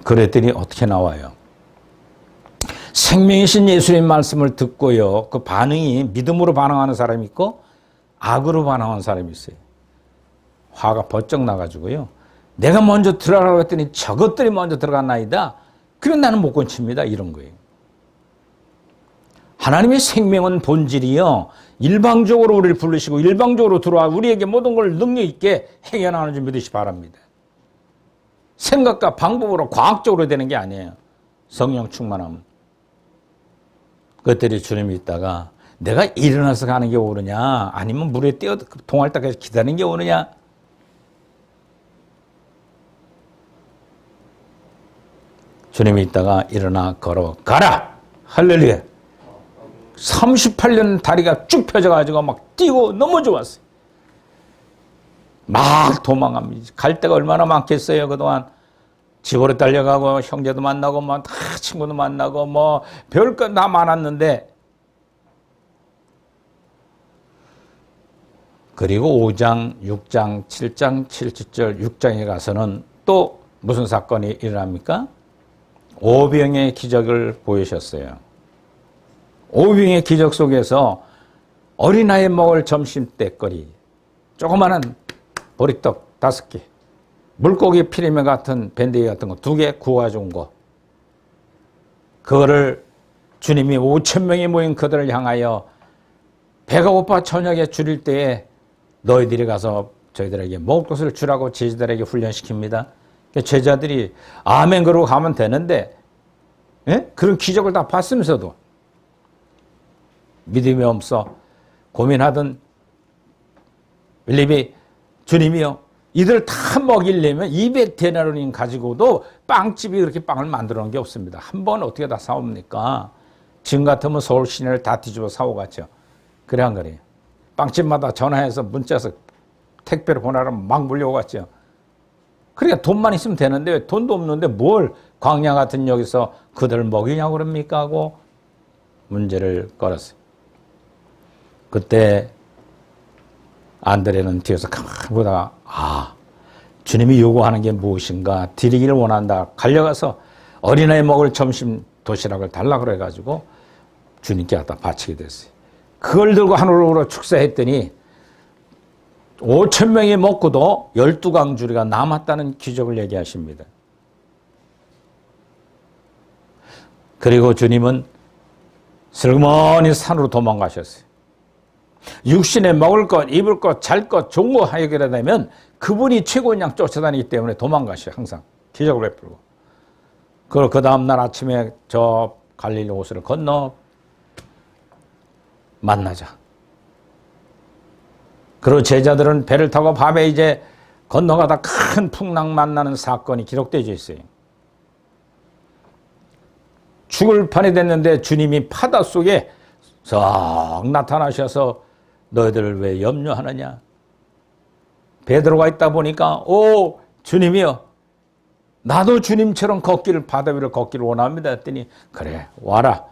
그랬더니 어떻게 나와요? 생명이신 예수님 말씀을 듣고요. 그 반응이 믿음으로 반응하는 사람이 있고 악으로 반응하는 사람이 있어요. 화가 번쩍 나가지고요. 내가 먼저 들어가라고 했더니 저것들이 먼저 들어갔나이다. 그럼 나는 못 건칩니다. 이런 거예요. 하나님의 생명은 본질이요. 일방적으로 우리를 부르시고 일방적으로 들어와 우리에게 모든 걸 능력 있게 행해나가는 줄 믿으시 바랍니다. 생각과 방법으로 과학적으로 되는 게 아니에요. 성령 충만함은. 그것들이 주님이 있다가 내가 일어나서 가는 게 옳으냐 아니면 물에 뛰어 동할 때까지 기다리는 게 옳으냐. 주님이 있다가 일어나 걸어가라. 할렐루야. 38년 다리가 쭉 펴져가지고 막 뛰고 너무 좋았어요. 막 도망갑니다. 갈 데가 얼마나 많겠어요. 그동안 집으로 달려가고 형제도 만나고 뭐 다 친구도 만나고 뭐 별것 다 많았는데 그리고 5장, 6장, 7장, 7절, 6장에 가서는 또 무슨 사건이 일어납니까? 오병의 기적을 보이셨어요. 오병의 기적 속에서 어린아이 먹을 점심때거리 조그마한 보리떡 5개 물고기 피레미 같은 밴드기 같은 거 2개 구워준 거 그거를 주님이 5,000명이 모인 그들을 향하여 배가 고파 저녁에 줄일 때에 너희들이 가서 저희들에게 먹을 것을 주라고 제자들에게 훈련시킵니다. 제자들이 아멘 그러고 가면 되는데 그런 기적을 다 봤으면서도 믿음이 없어 고민하던 빌립이 주님이요 이들 다 먹이려면 200데나리온 가지고도 빵집이 그렇게 빵을 만들어 놓은 게 없습니다. 한 번 어떻게 다 사옵니까? 지금 같으면 서울 시내를 다 뒤집어 사오겠죠. 그래 안 그래요? 빵집마다 전화해서 문자해서 택배로 보내라면 막 물려오겠죠. 그러니까 돈만 있으면 되는데 왜 돈도 없는데 뭘 광야 같은 여기서 그들을 먹이냐고 그럽니까 하고 문제를 걸었어요. 그때 안드레는 뒤에서 가만히 보다가 주님이 요구하는 게 무엇인가 드리기를 원한다. 달려가서 어린아이 먹을 점심 도시락을 달라고 그래가지고 주님께 갖다 바치게 됐어요. 그걸 들고 하늘으로 축사했더니 5,000명이 먹고도 12강주리가 남았다는 기적을 얘기하십니다. 그리고 주님은 슬그머니 산으로 도망가셨어요. 육신에 먹을 것, 입을 것, 잘 것, 좋은 거 해결해야 되면 그분이 최고인 양 쫓아다니기 때문에 도망가셔요. 항상 기적을 베풀고. 그리고 그 다음날 아침에 저 갈릴리 호수를 건너 만나자. 그리고 제자들은 배를 타고 밤에 이제 건너가다 큰 풍랑 만나는 사건이 기록되어 있어요. 죽을 판이 됐는데 주님이 바다 속에 썩 나타나셔서 너희들 왜 염려하느냐? 베드로가 있다 보니까 오 주님이여 나도 주님처럼 걷기를 바다 위를 걷기를 원합니다 했더니 그래 와라.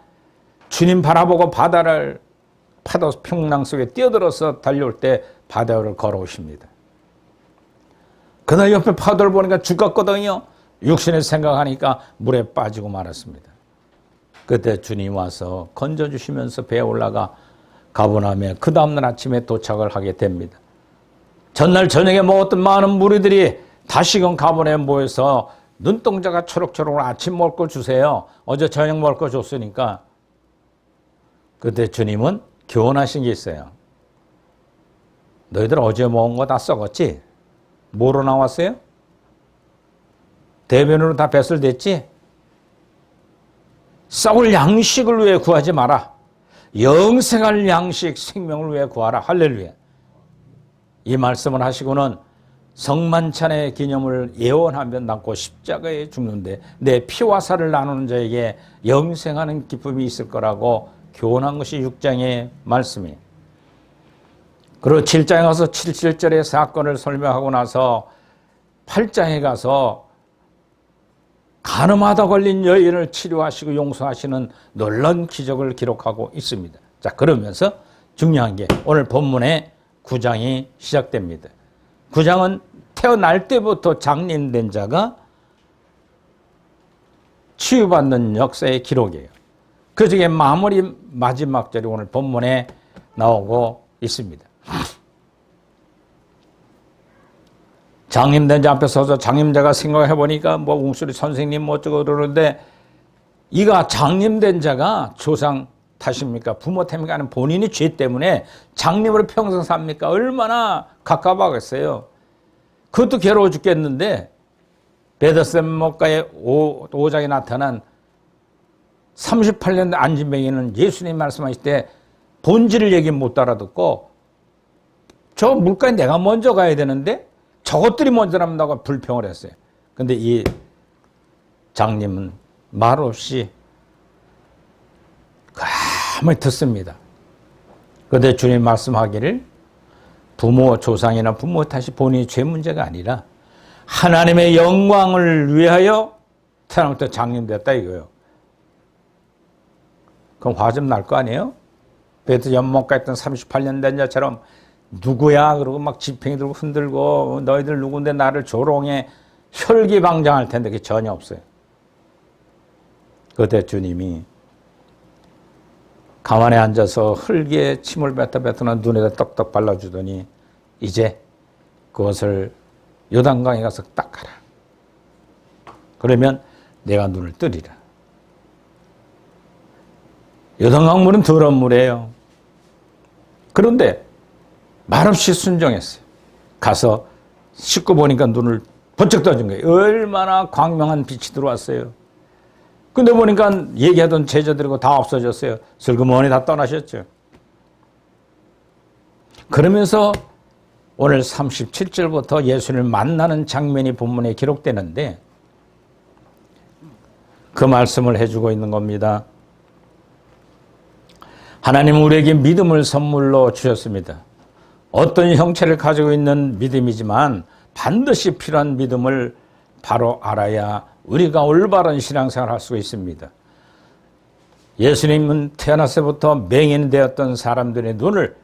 주님 바라보고 바다를 파도 평랑 속에 뛰어들어서 달려올 때 바다 위를 걸어오십니다. 그날 옆에 파도를 보니까 죽었거든요. 육신의 생각하니까 물에 빠지고 말았습니다. 그때 주님 와서 건져주시면서 배에 올라가 가버나움에 그 다음날 아침에 도착을 하게 됩니다. 전날 저녁에 먹었던 많은 무리들이 다시금 가버나움에 모여서 눈동자가 초록초록 아침 먹을 거 주세요. 어제 저녁 먹을 거 줬으니까. 그때 주님은 교훈하신 게 있어요. 너희들 어제 먹은 거 다 썩었지? 뭐로 나왔어요? 대변으로 다 배설됐지? 썩을 양식을 위해 구하지 마라. 영생할 양식, 생명을 위해 구하라. 할렐루야. 이 말씀을 하시고는 성만찬의 기념을 예언하며 남고 십자가에 죽는데 내 피와 살을 나누는 자에게 영생하는 기쁨이 있을 거라고 교훈한 것이 6장의 말씀이에요. 그리고 7장에 가서 7절의 사건을 설명하고 나서 8장에 가서 간음하다 걸린 여인을 치료하시고 용서하시는 놀라운 기적을 기록하고 있습니다. 자, 그러면서 중요한 게 오늘 본문의 9장이 시작됩니다. 9장은 태어날 때부터 장님된 자가 치유받는 역사의 기록이에요. 그 중에 마지막 절이 오늘 본문에 나오고 있습니다. 장님된 자 앞에 서서 장님자가 생각해 보니까 뭐 웅수리 선생님 뭐 어쩌고 그러는데 이가 장님된 자가 조상 탓입니까? 부모 탓입니까? 하는 본인이 죄 때문에 장님으로 평생 삽니까? 얼마나 갑갑하겠어요. 그것도 괴로워 죽겠는데 베드세다 목가의 5장에 나타난 38년 안진뱅이는 예수님 말씀하실 때 본질을 얘기 못 알아듣고 저 물가에 내가 먼저 가야 되는데 저것들이 먼저 남다고 불평을 했어요. 근데 이 장님은 말없이 가만히 듣습니다. 그런데 주님 말씀하기를 부모 조상이나 부모 탓이 본인이 죄 문제가 아니라 하나님의 영광을 위하여 태어나부터 장님됐다 이거예요. 그럼 화 좀 날 거 아니에요? 베드 연못가 있던 38년 된 자처럼 누구야? 그러고 막 지팡이 들고 흔들고 너희들 누군데 나를 조롱해 혈기방장할 텐데 그게 전혀 없어요. 그때 주님이 가만히 앉아서 흙에 침을 뱉어나 눈에다 떡떡 발라주더니 이제 그것을 요단강에 가서 닦아라. 그러면 내가 눈을 뜨리라. 요단강 물은 더러운 물이에요. 그런데 말없이 순종했어요. 가서 씻고 보니까 눈을 번쩍 떠준 거예요. 얼마나 광명한 빛이 들어왔어요. 근데 보니까 얘기하던 제자들이고 다 없어졌어요. 슬그머니 다 떠나셨죠. 그러면서 오늘 37절부터 예수를 만나는 장면이 본문에 기록되는데 그 말씀을 해주고 있는 겁니다. 하나님은 우리에게 믿음을 선물로 주셨습니다. 어떤 형체를 가지고 있는 믿음이지만 반드시 필요한 믿음을 바로 알아야 우리가 올바른 신앙생활을 할 수가 있습니다. 예수님은 태어났을 때부터 맹인이 되었던 사람들의 눈을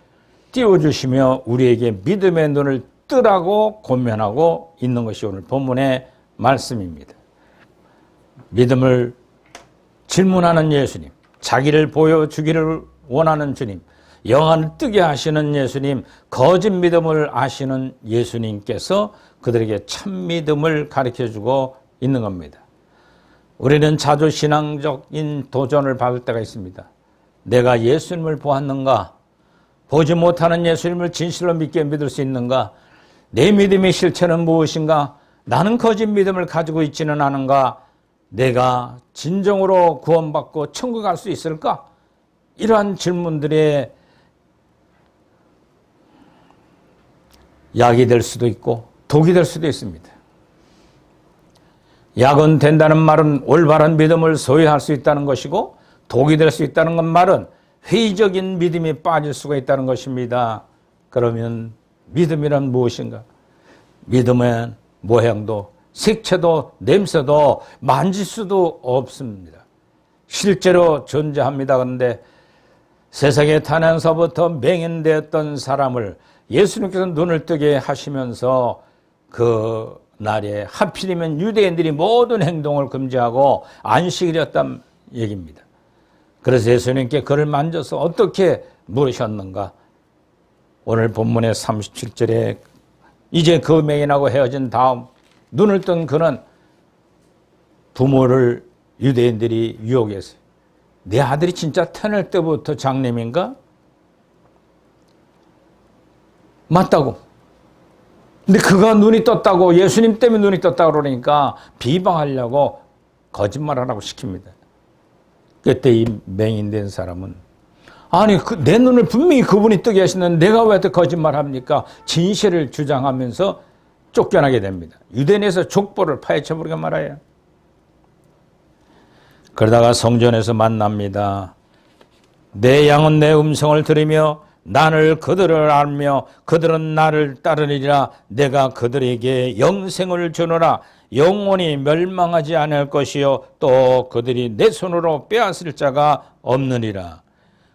띄워주시며 우리에게 믿음의 눈을 뜨라고 권면하고 있는 것이 오늘 본문의 말씀입니다. 믿음을 질문하는 예수님, 자기를 보여주기를 원하는 주님, 영안을 뜨게 하시는 예수님, 거짓 믿음을 아시는 예수님께서 그들에게 참 믿음을 가르쳐주고 있는 겁니다. 우리는 자주 신앙적인 도전을 받을 때가 있습니다. 내가 예수님을 보았는가? 보지 못하는 예수님을 진실로 믿을 수 있는가? 내 믿음의 실체는 무엇인가? 나는 거짓 믿음을 가지고 있지는 않은가? 내가 진정으로 구원받고 천국 갈 수 있을까? 이러한 질문들의 약이 될 수도 있고 독이 될 수도 있습니다. 약은 된다는 말은 올바른 믿음을 소유할 수 있다는 것이고, 독이 될 수 있다는 건 말은 회의적인 믿음이 빠질 수가 있다는 것입니다. 그러면 믿음이란 무엇인가? 믿음의 모양도 색채도 냄새도 만질 수도 없습니다. 실제로 존재합니다. 그런데 세상에 탄생서부터 맹인되었던 사람을 예수님께서 눈을 뜨게 하시면서 그 날에 하필이면 유대인들이 모든 행동을 금지하고 안식일이었단 얘기입니다. 그래서 예수님께 그를 만져서 어떻게 물으셨는가? 오늘 본문의 37절에 이제 그 맹인하고 헤어진 다음 눈을 뜬 그는 부모를 유대인들이 유혹했어요. 내 아들이 진짜 태어날 때부터 장님인가? 맞다고. 근데 그가 눈이 떴다고, 예수님 때문에 눈이 떴다고 그러니까 비방하려고 거짓말하라고 시킵니다. 그때 이 맹인된 사람은 아니 내 눈을 분명히 그분이 뜨게 하시는데 내가 왜 거짓말합니까? 진실을 주장하면서 쫓겨나게 됩니다. 유대인에서 족보를 파헤쳐버리고 말아요. 그러다가 성전에서 만납니다. 내 양은 내 음성을 들으며 나를 그들을 알며 그들은 나를 따르리라. 내가 그들에게 영생을 주노라. 영원히 멸망하지 않을 것이요 또 그들이 내 손으로 빼앗을 자가 없느니라.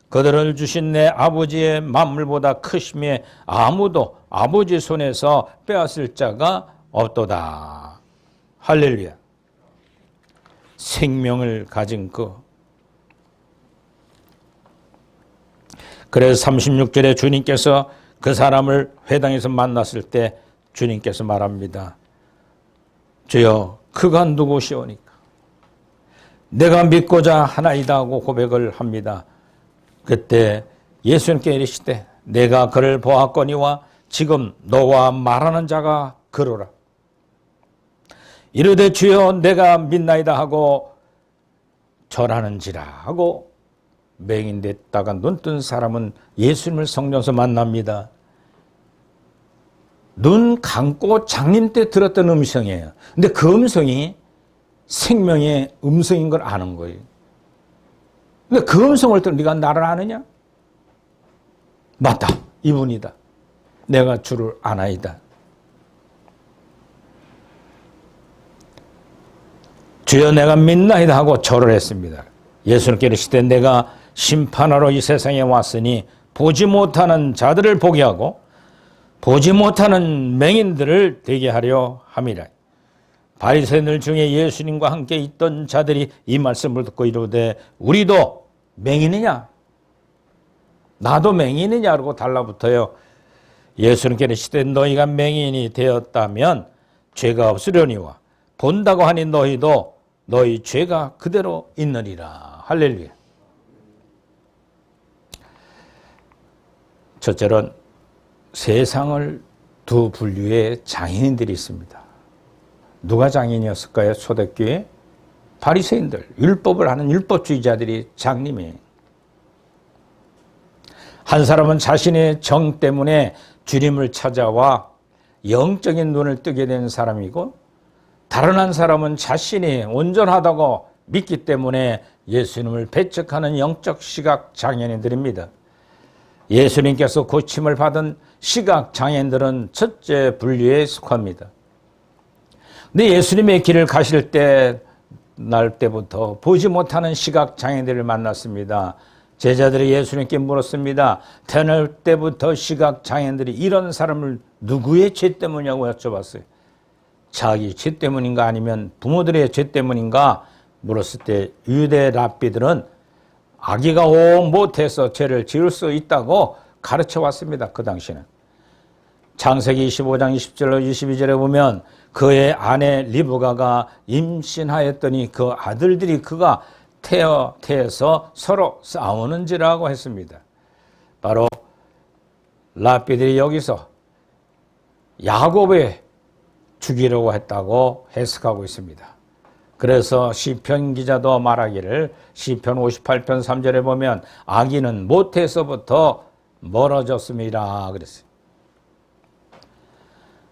그들을 주신 내 아버지의 만물보다 크심에 아무도 아버지 손에서 빼앗을 자가 없도다. 할렐루야. 생명을 가진 그. 그래서 36절에 주님께서 그 사람을 회당에서 만났을 때 주님께서 말합니다. 주여 그가 누구시오니까? 내가 믿고자 하나이다 하고 고백을 합니다. 그때 예수님께 이르시되 내가 그를 보았거니와 지금 너와 말하는 자가 그러라. 이르되 주여 내가 믿나이다 하고 절하는지라 하고 맹인됐다가 눈뜬 사람은 예수님을 성전에서 만납니다. 눈 감고 장님 때 들었던 음성이에요. 근데 그 음성이 생명의 음성인 걸 아는 거예요. 근데 그 음성을 들으면 네가 나를 아느냐? 맞다. 이분이다. 내가 주를 아나이다. 주여 내가 믿나이다 하고 절을 했습니다. 예수님께 이르시되 내가 심판하러 이 세상에 왔으니 보지 못하는 자들을 보게 하고 보지 못하는 맹인들을 되게 하려 함이라. 바리새인들 중에 예수님과 함께 있던 자들이 이 말씀을 듣고 이르되 우리도 맹인이냐? 나도 맹인이냐고 달라붙어요. 예수님께 이르시되 너희가 맹인이 되었다면 죄가 없으려니와 본다고 하니 너희도 너희 죄가 그대로 있느니라. 할렐루야. 첫째는 세상을 두 분류의 장애인들이 있습니다. 누가 장애인이었을까요? 초대교회 바리새인들, 율법을 하는 율법주의자들이 장님이에요. 한 사람은 자신의 정 때문에 주님을 찾아와 영적인 눈을 뜨게 된 사람이고, 다른 한 사람은 자신이 온전하다고 믿기 때문에 예수님을 배척하는 영적 시각 장애인들입니다. 예수님께서 고침을 받은 시각 장애인들은 첫째 분류에 속합니다. 근데 예수님의 길을 가실 때 날 때부터 보지 못하는 시각 장애인들을 만났습니다. 제자들이 예수님께 물었습니다. 태어날 때부터 시각 장애인들이 이런 사람을 누구의 죄 때문이냐고 여쭤봤어요. 자기 죄 때문인가 아니면 부모들의 죄 때문인가 물었을 때 유대 랍비들은 아기가 못해서 죄를 지을 수 있다고 가르쳐 왔습니다. 그 당시에는. 창세기 25장 20절로 22절에 보면 그의 아내 리브가가 임신하였더니 그 아들들이 그가 태어서 서로 싸우는지라고 했습니다. 바로 랍비들이 여기서 야곱을 죽이려고 했다고 해석하고 있습니다. 그래서 시편 기자도 말하기를 시편 58편 3절에 보면 아기는 모태에서부터 멀어졌습니다. 그랬어요.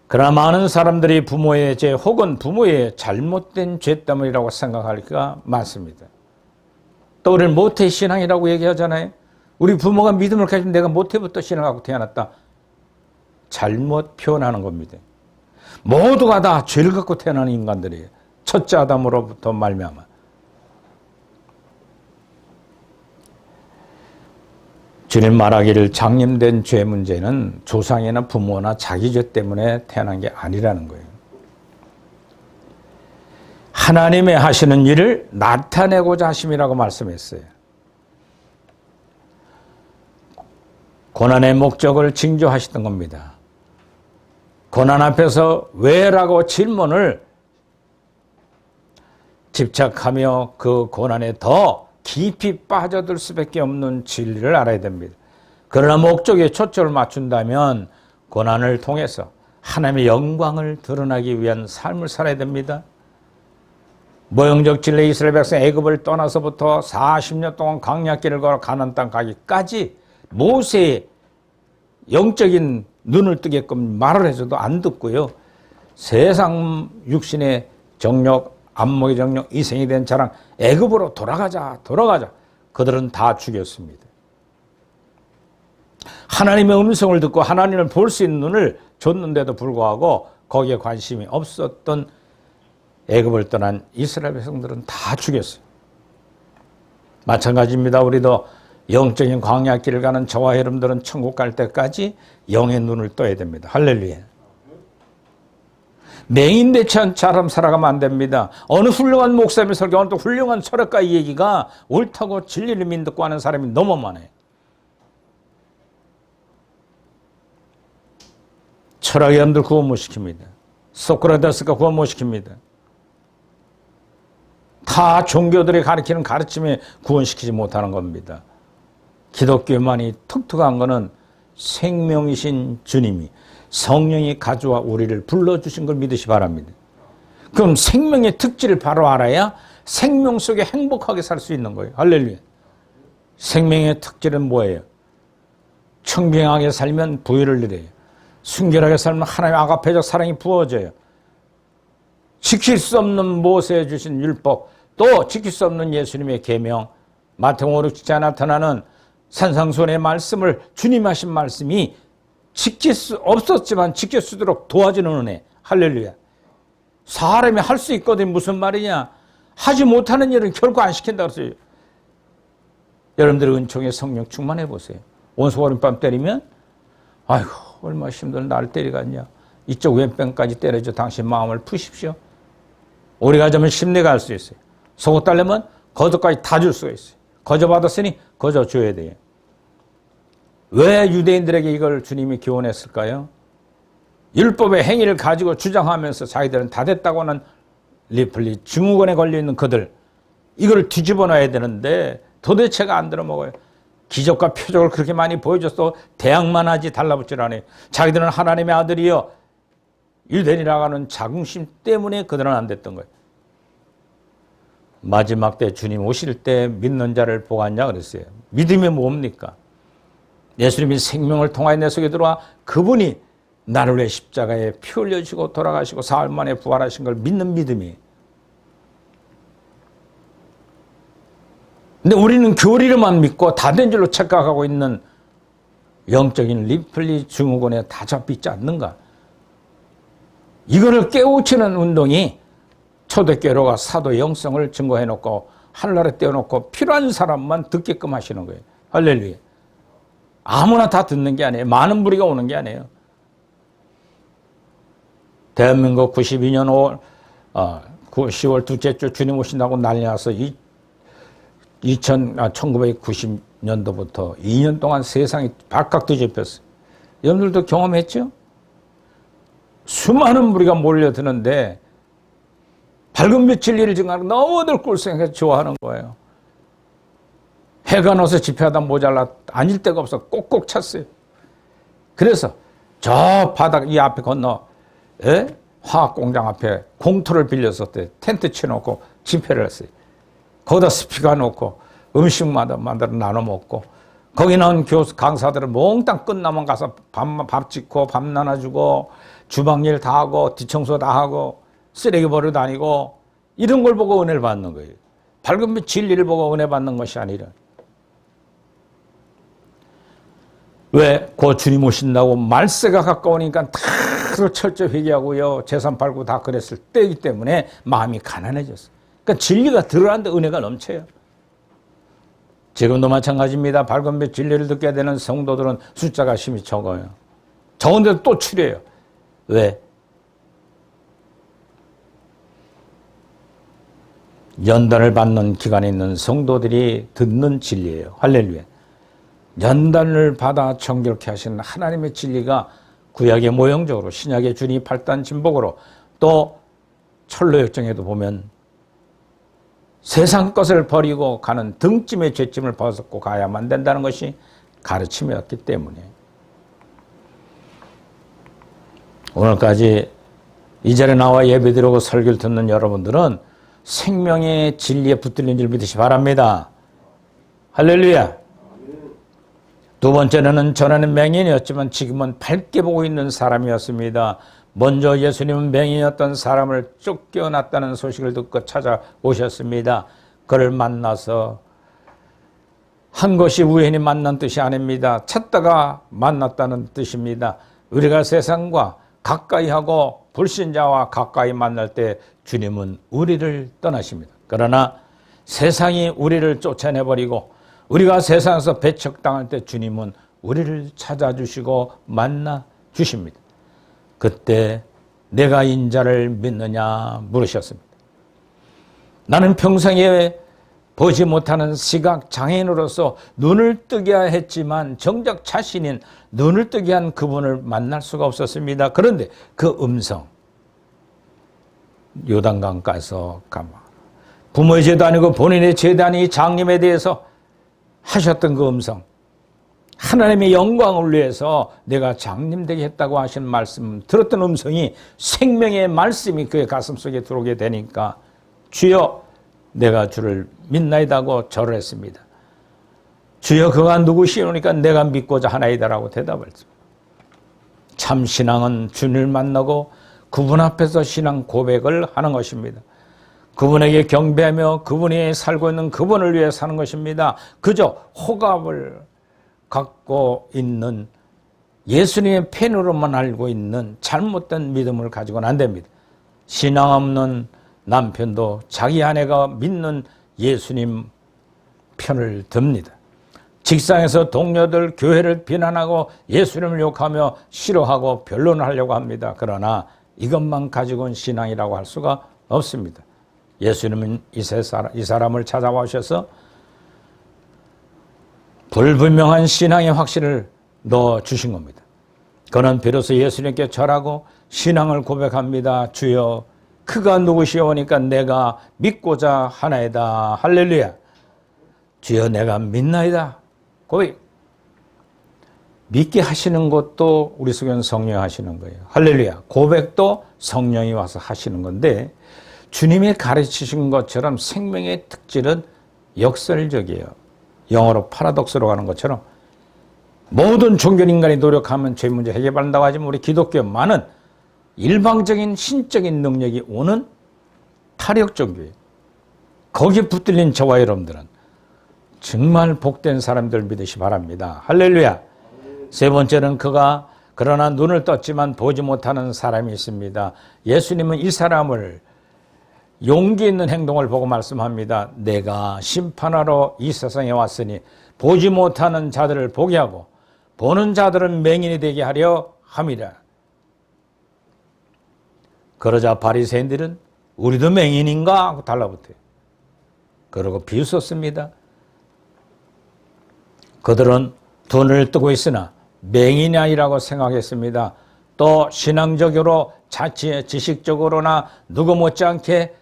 그러나 많은 사람들이 부모의 죄 혹은 부모의 잘못된 죄 때문이라고 생각할 때가 많습니다. 또 우리는 모태신앙이라고 얘기하잖아요. 우리 부모가 믿음을 가지면 내가 모태부터 신앙하고 태어났다. 잘못 표현하는 겁니다. 모두가 다 죄를 갖고 태어나는 인간들이에요. 첫째 아담으로부터 말미암아. 주님 말하기를 장님된 죄 문제는 조상이나 부모나 자기 죄 때문에 태어난 게 아니라는 거예요. 하나님의 하시는 일을 나타내고자 하심이라고 말씀했어요. 고난의 목적을 징조하시던 겁니다. 고난 앞에서 왜라고 질문을 집착하며 그 고난에 더 깊이 빠져들 수밖에 없는 진리를 알아야 됩니다. 그러나 목적에 초점을 맞춘다면 고난을 통해서 하나님의 영광을 드러나기 위한 삶을 살아야 됩니다. 모형적 진리 이스라엘 백성 애굽을 떠나서부터 40년 동안 광야길을 걸어 가나안 땅 가기까지 모세의 영적인 눈을 뜨게끔 말을 해서도 안 듣고요. 세상 육신의 정욕, 안목의 정욕, 이생이 된 자랑, 애굽으로 돌아가자. 그들은 다 죽였습니다. 하나님의 음성을 듣고 하나님을 볼 수 있는 눈을 줬는데도 불구하고 거기에 관심이 없었던 애굽을 떠난 이스라엘 백성들은 다 죽였어요. 마찬가지입니다. 우리도 영적인 광야길을 가는 저와 여러분들은 천국 갈 때까지 영의 눈을 떠야 됩니다. 할렐루야. 맹인대처럼 살아가면 안 됩니다. 어느 훌륭한 목사님의 설교, 어느 또 훌륭한 철학가 얘기가 옳다고 진리를 믿고 하는 사람이 너무 많아요. 철학의 여러분들 구원 못 시킵니다. 소크라테스가 구원 못 시킵니다. 타 종교들이 가르치는 가르침에 구원시키지 못하는 겁니다. 기독교만이 특특한 것은 생명이신 주님이 성령이 가져와 우리를 불러주신 걸 믿으시 바랍니다. 그럼 생명의 특질을 바로 알아야 생명 속에 행복하게 살 수 있는 거예요. 할렐루야. 생명의 특질은 뭐예요? 청명하게 살면 부유를 누려요. 순결하게 살면 하나님의 아가페적 사랑이 부어져요. 지킬 수 없는 모세에 주신 율법, 또 지킬 수 없는 예수님의 계명, 마태복음 5, 6장에 나타나는 산상수훈의 말씀을 주님 하신 말씀이 지킬 수 없었지만 지킬 수 있도록 도와주는 은혜. 할렐루야. 사람이 할 수 있거든. 무슨 말이냐. 하지 못하는 일은 결코 안 시킨다고 했어요. 여러분들 은총의 성령 충만해 보세요. 원수오른밤 때리면 아이고 얼마나 힘들 나를 때리겠냐. 이쪽 왼뺨까지 때려줘. 당신 마음을 푸십시오. 오래 가자면 심리가 할 수 있어요. 속옷 달려면 거저까지 다 줄 수가 있어요. 거저 받았으니 거저 줘야 돼요. 왜 유대인들에게 이걸 주님이 교훈했을까요? 율법의 행위를 가지고 주장하면서 자기들은 다 됐다고 하는 리플리 증후군에 걸려있는 그들, 이걸 뒤집어 놔야 되는데 도대체가 안 들어먹어요. 기적과 표적을 그렇게 많이 보여줘서 대항만 하지 달라붙질 않아요. 자기들은 하나님의 아들이여 유대인이라고 하는 자긍심 때문에 그들은 안 됐던 거예요. 마지막 때 주님 오실 때 믿는 자를 보았냐 그랬어요. 믿음이 뭡니까? 예수님이 생명을 통하여 내 속에 들어와 그분이 나를 위해 십자가에 피 흘려주시고 돌아가시고 사흘 만에 부활하신 걸 믿는 믿음이. 근데 우리는 교리를만 믿고 다 된 줄로 착각하고 있는 영적인 리플리 증후군에 다 잡히지 않는가? 이거를 깨우치는 운동이 초대교회가 사도 영성을 증거해놓고 하늘나라에 떼어놓고 필요한 사람만 듣게끔 하시는 거예요. 할렐루야. 아무나 다 듣는 게 아니에요. 많은 무리가 오는 게 아니에요. 대한민국 92년 10월 둘째 주 주님 오신다고 난리 나서 1990년도부터 2년 동안 세상이 발칵 뒤집혔어요. 여러분들도 경험했죠? 수많은 무리가 몰려드는데 밝은 빛을 일을 증하고 너무들 꿀생해서 좋아하는 거예요. 해가 나서 집회하다 모자라 앉을 데가 없어 꼭꼭 찼어요. 그래서 저 바닥 이 앞에 건너 화학공장 앞에 공터를 빌려서 텐트 쳐놓고 집회를 했어요. 거기다 스피커 놓고 음식마다 만들어 나눠 먹고 거기 나온 교수 강사들은 몽땅 끝나면 가서 밥 짓고 밥 나눠주고 주방일 다 하고 뒷청소 다 하고 쓰레기 버려 다니고 이런 걸 보고 은혜를 받는 거예요. 밝은 빛 진리를 보고 은혜 받는 것이 아니라. 왜? 그 주님 오신다고 말세가 가까우니까 다 철저히 회개하고요. 재산 팔고 다 그랬을 때이기 때문에 마음이 가난해졌어요. 그러니까 진리가 드러나는데 은혜가 넘쳐요. 지금도 마찬가지입니다. 밝은 빛 진리를 듣게 되는 성도들은 숫자가 심히 적어요. 적은데도 또 추려요. 왜? 연단을 받는 기간에 있는 성도들이 듣는 진리예요. 할렐루야. 연단을 받아 정결케 하시는 하나님의 진리가 구약의 모형적으로 신약의 주님이 팔단 진복으로 또 철로역정에도 보면 세상 것을 버리고 가는 등짐의 죄짐을 벗고 가야만 된다는 것이 가르침이었기 때문에 오늘까지 이 자리에 나와 예배드리고 설교를 듣는 여러분들은 생명의 진리에 붙들린 줄 믿으시 바랍니다. 할렐루야. 두 번째는 전에는 맹인이었지만 지금은 밝게 보고 있는 사람이었습니다. 먼저 예수님은 맹인이었던 사람을 쫓겨났다는 소식을 듣고 찾아오셨습니다. 그를 만나서 한 것이 우연히 만난 뜻이 아닙니다. 찾다가 만났다는 뜻입니다. 우리가 세상과 가까이 하고 불신자와 가까이 만날 때 주님은 우리를 떠나십니다. 그러나 세상이 우리를 쫓아내버리고 우리가 세상에서 배척당할 때 주님은 우리를 찾아주시고 만나주십니다. 그때 내가 인자를 믿느냐 물으셨습니다. 나는 평생에 보지 못하는 시각장애인으로서 눈을 뜨게 했지만 정작 자신인 눈을 뜨게 한 그분을 만날 수가 없었습니다. 그런데 그 음성, 요단강 가서 부모의 죄도 아니고 본인의 죄도 아닌 장님에 대해서 하셨던 그 음성, 하나님의 영광을 위해서 내가 장님 되게 했다고 하신 말씀 들었던 음성이 생명의 말씀이 그의 가슴속에 들어오게 되니까 주여 내가 주를 믿나이다고 절을 했습니다. 주여 그가 누구시오니까 내가 믿고자 하나이다라고 대답했습니다. 참 신앙은 주님을 만나고 그분 앞에서 신앙 고백을 하는 것입니다. 그분에게 경배하며 그분이 살고 있는 그분을 위해 사는 것입니다. 그저 호감을 갖고 있는 예수님의 팬으로만 알고 있는 잘못된 믿음을 가지고는 안 됩니다. 신앙 없는 남편도 자기 아내가 믿는 예수님 편을 듭니다. 직장에서 동료들 교회를 비난하고 예수님을 욕하며 싫어하고 변론을 하려고 합니다. 그러나 이것만 가지고는 신앙이라고 할 수가 없습니다. 예수님은 이 사람을 찾아와 오셔서 불분명한 신앙의 확신을 넣어주신 겁니다. 그는 비로소 예수님께 절하고 신앙을 고백합니다. 주여 그가 누구시오니까 내가 믿고자 하나이다. 할렐루야. 주여 내가 믿나이다. 고백. 믿게 하시는 것도 우리 속에는 성령이 하시는 거예요. 할렐루야. 고백도 성령이 와서 하시는 건데 주님이 가르치신 것처럼 생명의 특질은 역설적이에요. 영어로 파라독스로 가는 것처럼 모든 종교인간이 노력하면 죄 문제 해결받는다고 하지만 우리 기독교만은 일방적인 신적인 능력이 오는 타력 종교예요. 거기에 붙들린 저와 여러분들은 정말 복된 사람들 믿으시 바랍니다. 할렐루야. 세 번째는 그러나 눈을 떴지만 보지 못하는 사람이 있습니다. 예수님은 이 사람을 용기 있는 행동을 보고 말씀합니다. 내가 심판하러 이 세상에 왔으니 보지 못하는 자들을 보게 하고 보는 자들은 맹인이 되게 하려 함이라. 그러자 바리새인들은 우리도 맹인인가 하고 달라붙어요. 그러고 비웃었습니다. 그들은 두 눈을 뜨고 있으나 맹인이 아니라고 생각했습니다. 또 신앙적으로 지식적으로나 누구 못지않게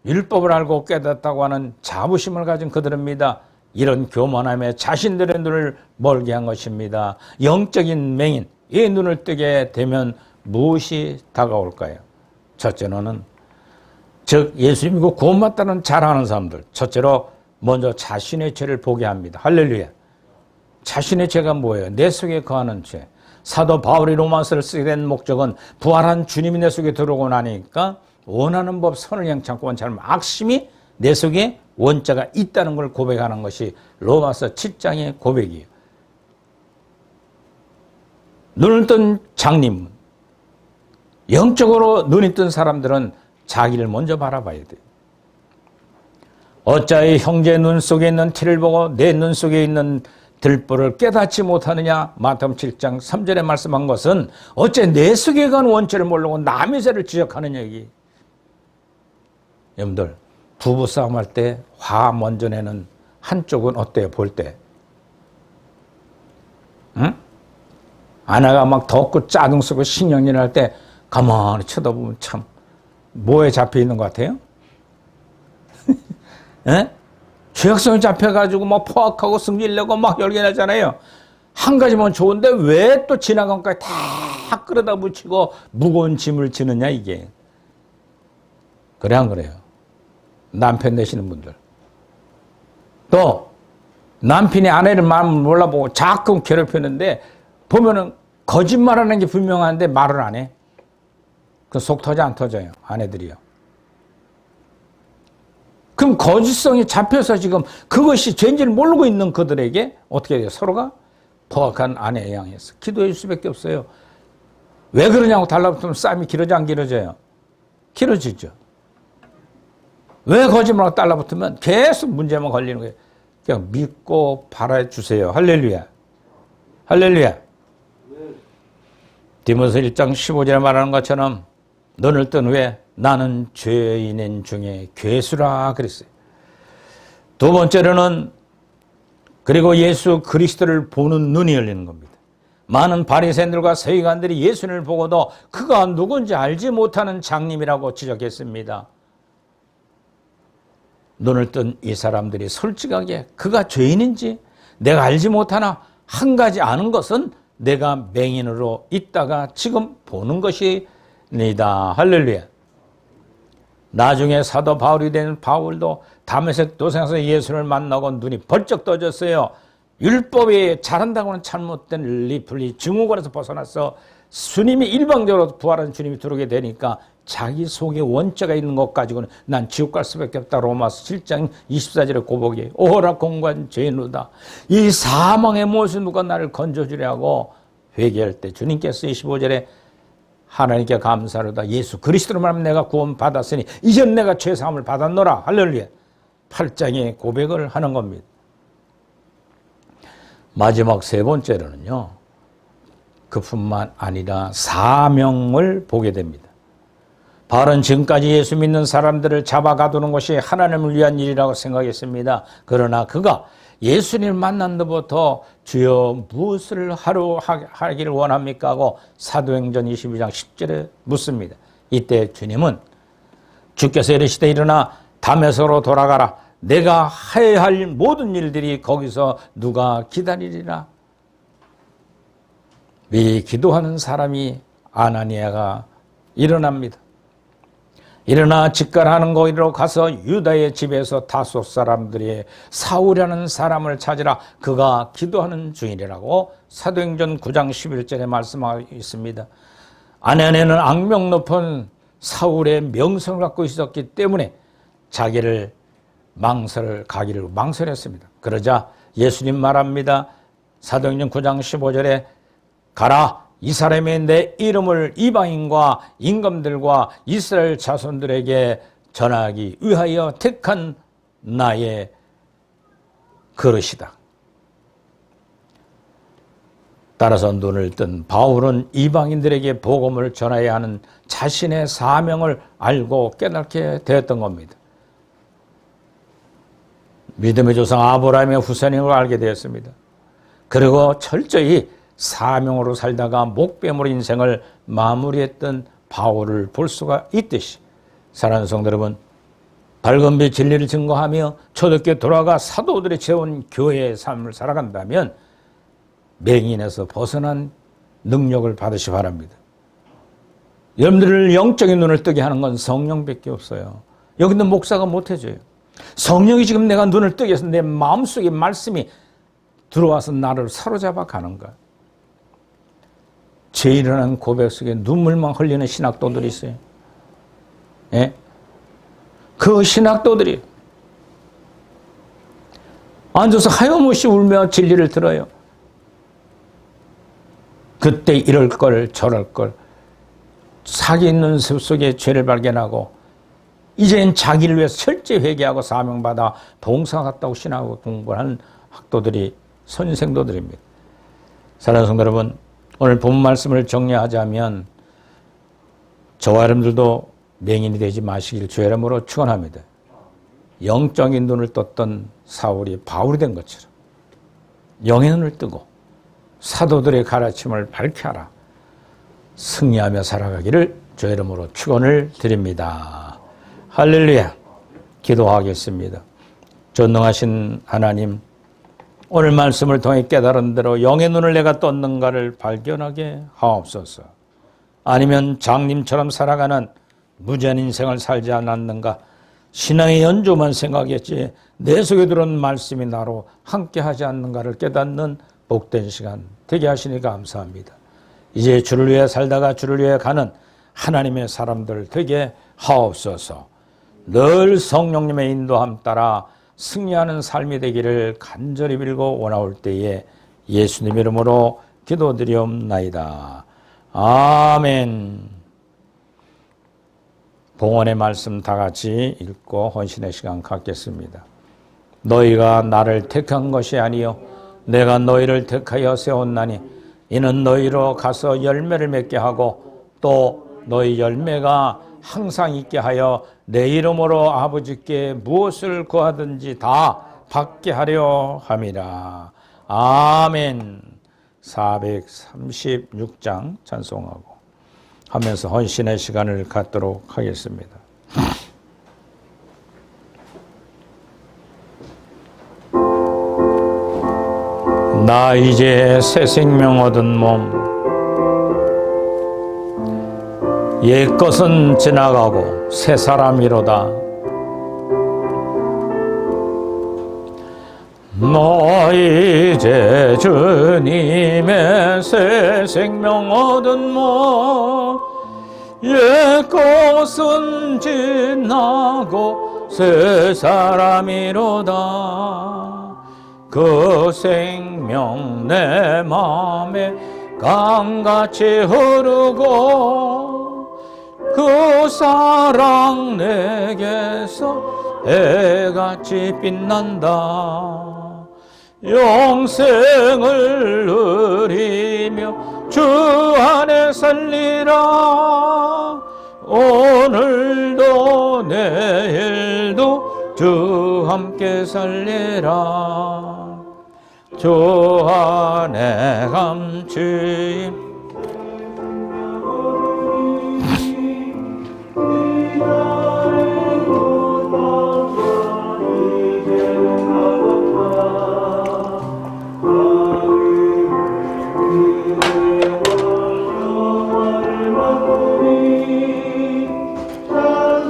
율법을 알고 깨닫다고 하는 자부심을 가진 그들입니다. 이런 교만함에 자신들의 눈을 멀게 한 것입니다. 영적인 맹인, 이 눈을 뜨게 되면 무엇이 다가올까요? 첫째로는 즉 예수님 믿고 구원받다는 잘하는 사람들, 첫째로 먼저 자신의 죄를 보게 합니다. 할렐루야. 자신의 죄가 뭐예요? 내 속에 거하는 죄. 사도 바울이 로마서를 쓰게 된 목적은 부활한 주님이 내 속에 들어오고 나니까 원하는 법 선을 향창고 원처럼 악심이 내 속에 원자가 있다는 걸 고백하는 것이 로마서 7장의 고백이에요. 눈을 뜬 장님, 영적으로 눈이 뜬 사람들은 자기를 먼저 바라봐야 돼요. 어찌하여 형제 눈 속에 있는 티를 보고 내 눈 속에 있는 들보를 깨닫지 못하느냐. 마태복음 7장 3절에 말씀한 것은 어째 내 속에 간 원죄를 모르고 남의 죄를 지적하느냐. 이게. 여러분들 부부싸움 할 때 화 먼저 내는 한쪽은 어때요? 볼 때. 응? 아내가 막 덥고 짜증 쓰고 신경질 할 때 가만히 쳐다보면 참 뭐에 잡혀 있는 것 같아요? 예? 죄악성이 잡혀가지고 막 포악하고 승질내고 막 열개나잖아요. 한 가지만 좋은데 왜 또 지나간 것까지 다 끌어다 붙이고 무거운 짐을 지느냐 이게. 그래 안 그래요? 남편 되시는 분들. 또 남편이 아내를 마음을 몰라보고 자꾸 괴롭히는데 보면은 거짓말하는 게 분명한데 말을 안 해. 그 속 터져 안 터져요? 아내들이요. 그럼 거짓성이 잡혀서 지금 그것이 죄인지를 모르고 있는 그들에게 어떻게 돼요? 서로가 포악한 아내에 향해서 기도해 줄 수밖에 없어요. 왜 그러냐고 달라붙으면 싸움이 길어져 안 길어져요? 길어지죠. 왜 거짓말하고 달라붙으면 계속 문제만 걸리는 거예요. 그냥 믿고 바라주세요. 할렐루야. 할렐루야. 디모스 1장 15절에 말하는 것처럼 눈을 뜬 후에 나는 죄인인 중에 괴수라 그랬어요. 두 번째로는 그리고 예수 그리스도를 보는 눈이 열리는 겁니다. 많은 바리새인들과 서기관들이 예수님을 보고도 그가 누군지 알지 못하는 장님이라고 지적했습니다. 눈을 뜬 이 사람들이 솔직하게 그가 죄인인지 내가 알지 못하나 한 가지 아는 것은 내가 맹인으로 있다가 지금 보는 것이니다. 할렐루야. 나중에 사도 바울이 된 바울도 다메섹 도상에서 예수를 만나고 눈이 벌쩍 떠졌어요. 율법이 잘한다고는 잘못된 리플리 증오권에서 벗어나서 주님이 일방적으로 부활한 주님이 들어오게 되니까 자기 속에 원죄가 있는 것 가지고는 난 지옥 갈 수밖에 없다. 로마서 7장 24절의 고백이 오라 공관 죄인우다. 이 사망의 무엇을 누가 나를 건져주려고 회개할 때 주님께서 25절에 하나님께 감사하다. 예수 그리스도로 말하면 내가 구원 받았으니 이전 내가 죄사함을 받았노라. 할렐루야. 8장의 고백을 하는 겁니다. 마지막 세 번째로는요. 그뿐만 아니라 사명을 보게 됩니다. 바울은 지금까지 예수 믿는 사람들을 잡아가두는 것이 하나님을 위한 일이라고 생각했습니다. 그러나 그가 예수님을 만난 것부터 주여 무엇을 하기를 원합니까? 하고 사도행전 22장 10절에 묻습니다. 이때 주님은 주께서 이르시되 일어나 다메섹으로 돌아가라. 내가 해야 할 모든 일들이 거기서 누가 기다리리라. 이 기도하는 사람이 아나니아가 일어납니다. 일어나 직갈하는 거리로 가서 유다의 집에서 다소 사람들이 사울이라는 사람을 찾으라. 그가 기도하는 중이라고 사도행전 9장 11절에 말씀하고 있습니다. 아나니아는 악명 높은 사울의 명성을 갖고 있었기 때문에 자기를 가기를 망설였습니다. 그러자 예수님 말합니다. 사도행전 9장 15절에 가라. 이 사람이 내 이름을 이방인과 임금들과 이스라엘 자손들에게 전하기 위하여 택한 나의 그릇이다. 따라서 눈을 뜬 바울은 이방인들에게 복음을 전해야 하는 자신의 사명을 알고 깨닫게 되었던 겁니다. 믿음의 조상 아브라함의 후손인 걸 알게 되었습니다. 그리고 철저히 사명으로 살다가 목배물의 인생을 마무리했던 바울을 볼 수가 있듯이 사랑하는 성도 여러분, 밝은 빛 진리를 증거하며 초대교회 돌아가 사도들이 채운 교회의 삶을 살아간다면 맹인에서 벗어난 능력을 받으시 바랍니다. 여러분들을 영적인 눈을 뜨게 하는 건 성령밖에 없어요. 여기 있는 목사가 못해줘요. 성령이 지금 내가 눈을 뜨게 해서 내 마음속에 말씀이 들어와서 나를 사로잡아 가는 거야. 제일이라는 고백 속에 눈물만 흘리는 신학도들이 있어요. 예? 그 신학도들이 앉아서 하염없이 울며 진리를 들어요. 그때 이럴 걸 저럴 걸 사기 있는 숲 속에 죄를 발견하고 이젠 자기를 위해 철저히 회개하고 사명받아 봉사하겠다고 신학을 공부하는 학도들이 선생도들입니다. 사랑하는 성도 여러분, 오늘 본 말씀을 정리하자면 저와 여러분들도 맹인이 되지 마시길 주의 이름으로 축원합니다. 영적인 눈을 떴던 사울이 바울이 된 것처럼 영의 눈을 뜨고 사도들의 가르침을 밝혀라. 승리하며 살아가기를 주의 이름으로 축원을 드립니다. 할렐루야. 기도하겠습니다. 전능하신 하나님, 오늘 말씀을 통해 깨달은 대로 영의 눈을 내가 떴는가를 발견하게 하옵소서. 아니면 장님처럼 살아가는 무제한 인생을 살지 않았는가, 신앙의 연조만 생각했지 내 속에 들어온 말씀이 나로 함께하지 않는가를 깨닫는 복된 시간 되게 하시니 감사합니다. 이제 주를 위해 살다가 주를 위해 가는 하나님의 사람들 되게 하옵소서. 늘 성령님의 인도함 따라 승리하는 삶이 되기를 간절히 빌고 원하올 때에 예수님 이름으로 기도드리옵나이다. 아멘. 봉헌의 말씀 다 같이 읽고 헌신의 시간 갖겠습니다. 너희가 나를 택한 것이 아니요 내가 너희를 택하여 세웠나니 이는 너희로 가서 열매를 맺게 하고 또 너희 열매가 항상 있게 하여 내 이름으로 아버지께 무엇을 구하든지 다 받게 하려 함이라. 아멘. 436장 찬송하고 하면서 헌신의 시간을 갖도록 하겠습니다. 나 이제 새 생명 얻은 몸, 옛것은 지나가고 새 사람이로다. 나 이제 주님의 새 생명 얻은 몸, 옛것은 지나고 새 사람이로다. 그 생명 내 맘에 강같이 흐르고 그 사랑 내게서 해같이 빛난다. 영생을 누리며 주 안에 살리라. 오늘도 내일도 주 함께 살리라. 주 안에 감추임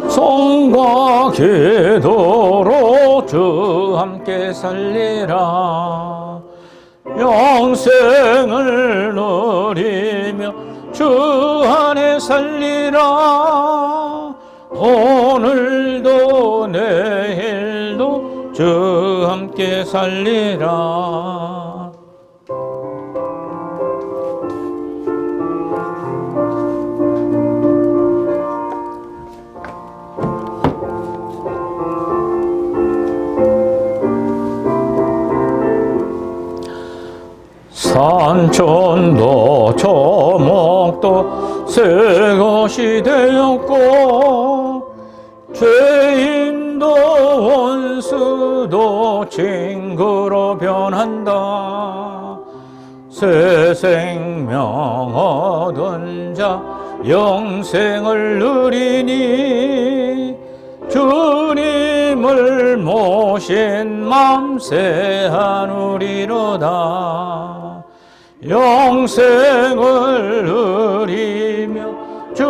성과 기도로 주 함께 살리라. 영생을 누리며 주 안에 살리라. 오늘도 내일도 주 함께 살리라. 산천도 초목도 새 것이 되었고 죄인도 원수도 친구로 변한다. 새 생명 얻은 자 영생을 누리니 주님을 모신 맘 새하누리로다. 영생을 누리며 주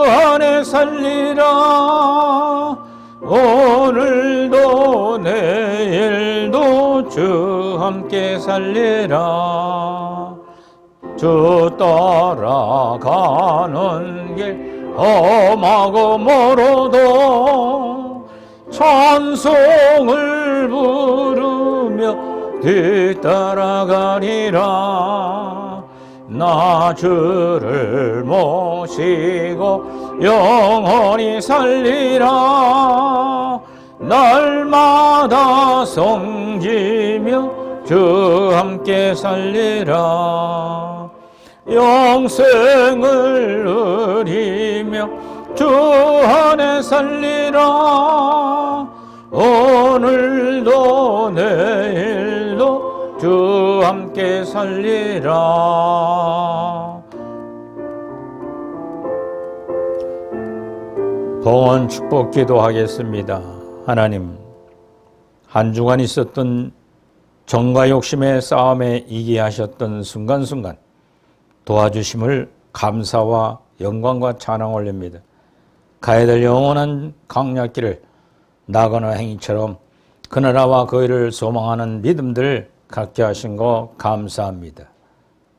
안에 살리라. 오늘도 내일도 주 함께 살리라. 주 따라가는 길 험하고 멀어도 찬송을 부르며 뒤따라가리라. 나 주를 모시고 영원히 살리라. 날마다 성지며 주 함께 살리라. 영생을 누리며 주 안에 살리라. 오늘도 내일도 주 함께 살리라. 봉헌 축복 기도하겠습니다. 하나님, 한 주간 있었던 정과 욕심의 싸움에 이기게 하셨던 순간순간 도와주심을 감사와 영광과 찬양 올립니다. 가야 될 영원한 강약길을 나가는 행위처럼 그 나라와 그 일을 소망하는 믿음들 갖게 하신 거 감사합니다.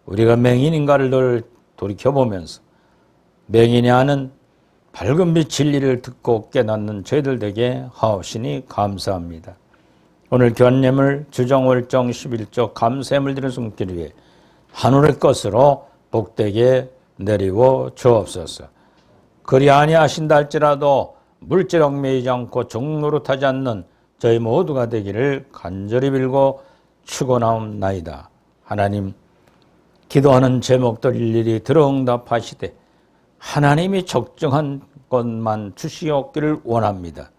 우리가 맹인인가를 늘 돌이켜보면서 맹인이 하는 밝은 빛 진리를 듣고 깨닫는 저희들 되게 하옵시니 감사합니다. 오늘 견례물 주정월정 11조 감사함을 드리는 손길 위에 하늘의 것으로 복되게 내리고 주옵소서. 그리 아니하신다 할지라도 물질 얽매이지 않고 종노릇하지 않는 저희 모두가 되기를 간절히 빌고 축원하옵나이다. 하나님, 기도하는 제목들 일일이 들어응답하시되 하나님이 적정한 것만 주시옵기를 원합니다.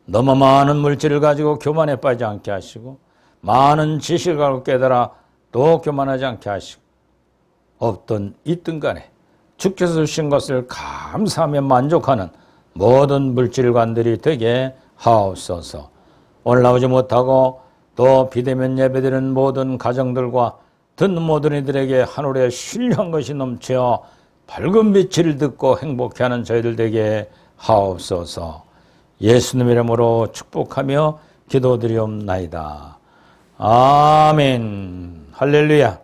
너무 많은 물질을 가지고 교만에 빠지지 않게 하시고 많은 지식을 가지고 깨달아 또 교만하지 않게 하시고 없든 있든 간에 주께서 주신 것을 감사하며 만족하는 모든 물질관들이 되게 하옵소서. 오늘 나오지 못하고 또 비대면 예배드리는 모든 가정들과 듣는 모든 이들에게 하늘의 신령한 것이 넘쳐 밝은 빛을 듣고 행복해하는 저희들 되게 하옵소서. 예수님 이름으로 축복하며 기도드리옵나이다. 아멘. 할렐루야.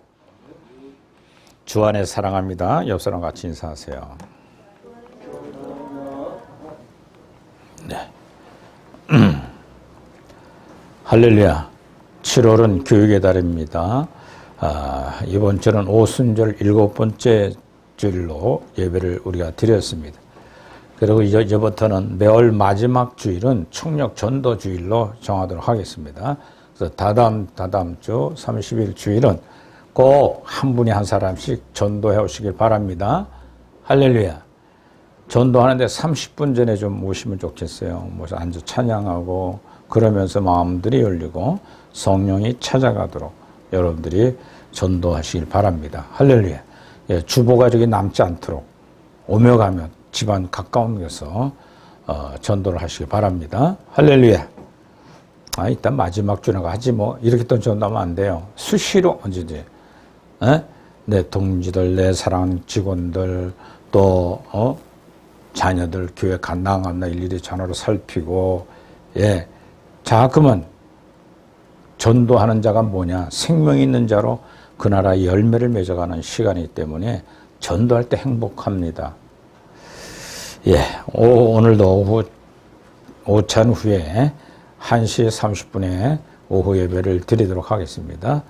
주 안에 사랑합니다. 옆 사람 같이 인사하세요. 네. 할렐루야. 7월은 교육의 달입니다. 이번 주는 오순절 7번째 주일로 예배를 우리가 드렸습니다. 그리고 이제부터는 매월 마지막 주일은 총력 전도 주일로 정하도록 하겠습니다. 그래서 다다음 주 30일 주일은 꼭 한 분이 한 사람씩 전도해 오시길 바랍니다. 할렐루야. 전도하는데 30분 전에 좀 오시면 좋겠어요. 모셔 앉아 찬양하고 그러면서 마음들이 열리고 성령이 찾아가도록 여러분들이 전도하시길 바랍니다. 할렐루야. 예, 주보가 저기 남지 않도록 오며 가며 집안 가까운 데서 전도를 하시기 바랍니다. 할렐루야. 일단 마지막 주나가 하지 뭐 이렇게 또 전도하면 안 돼요. 수시로 언제든지 내 동지들, 내 사랑하는 직원들, 또 자녀들 교회 갔나 안 갔나 일일이 전화로 살피고, 예, 자 그러면 전도하는 자가 뭐냐? 생명 있는 자로 그 나라의 열매를 맺어가는 시간이기 때문에 전도할 때 행복합니다. 예, 오늘도 오찬 후에 1시 30분에 오후 예배를 드리도록 하겠습니다.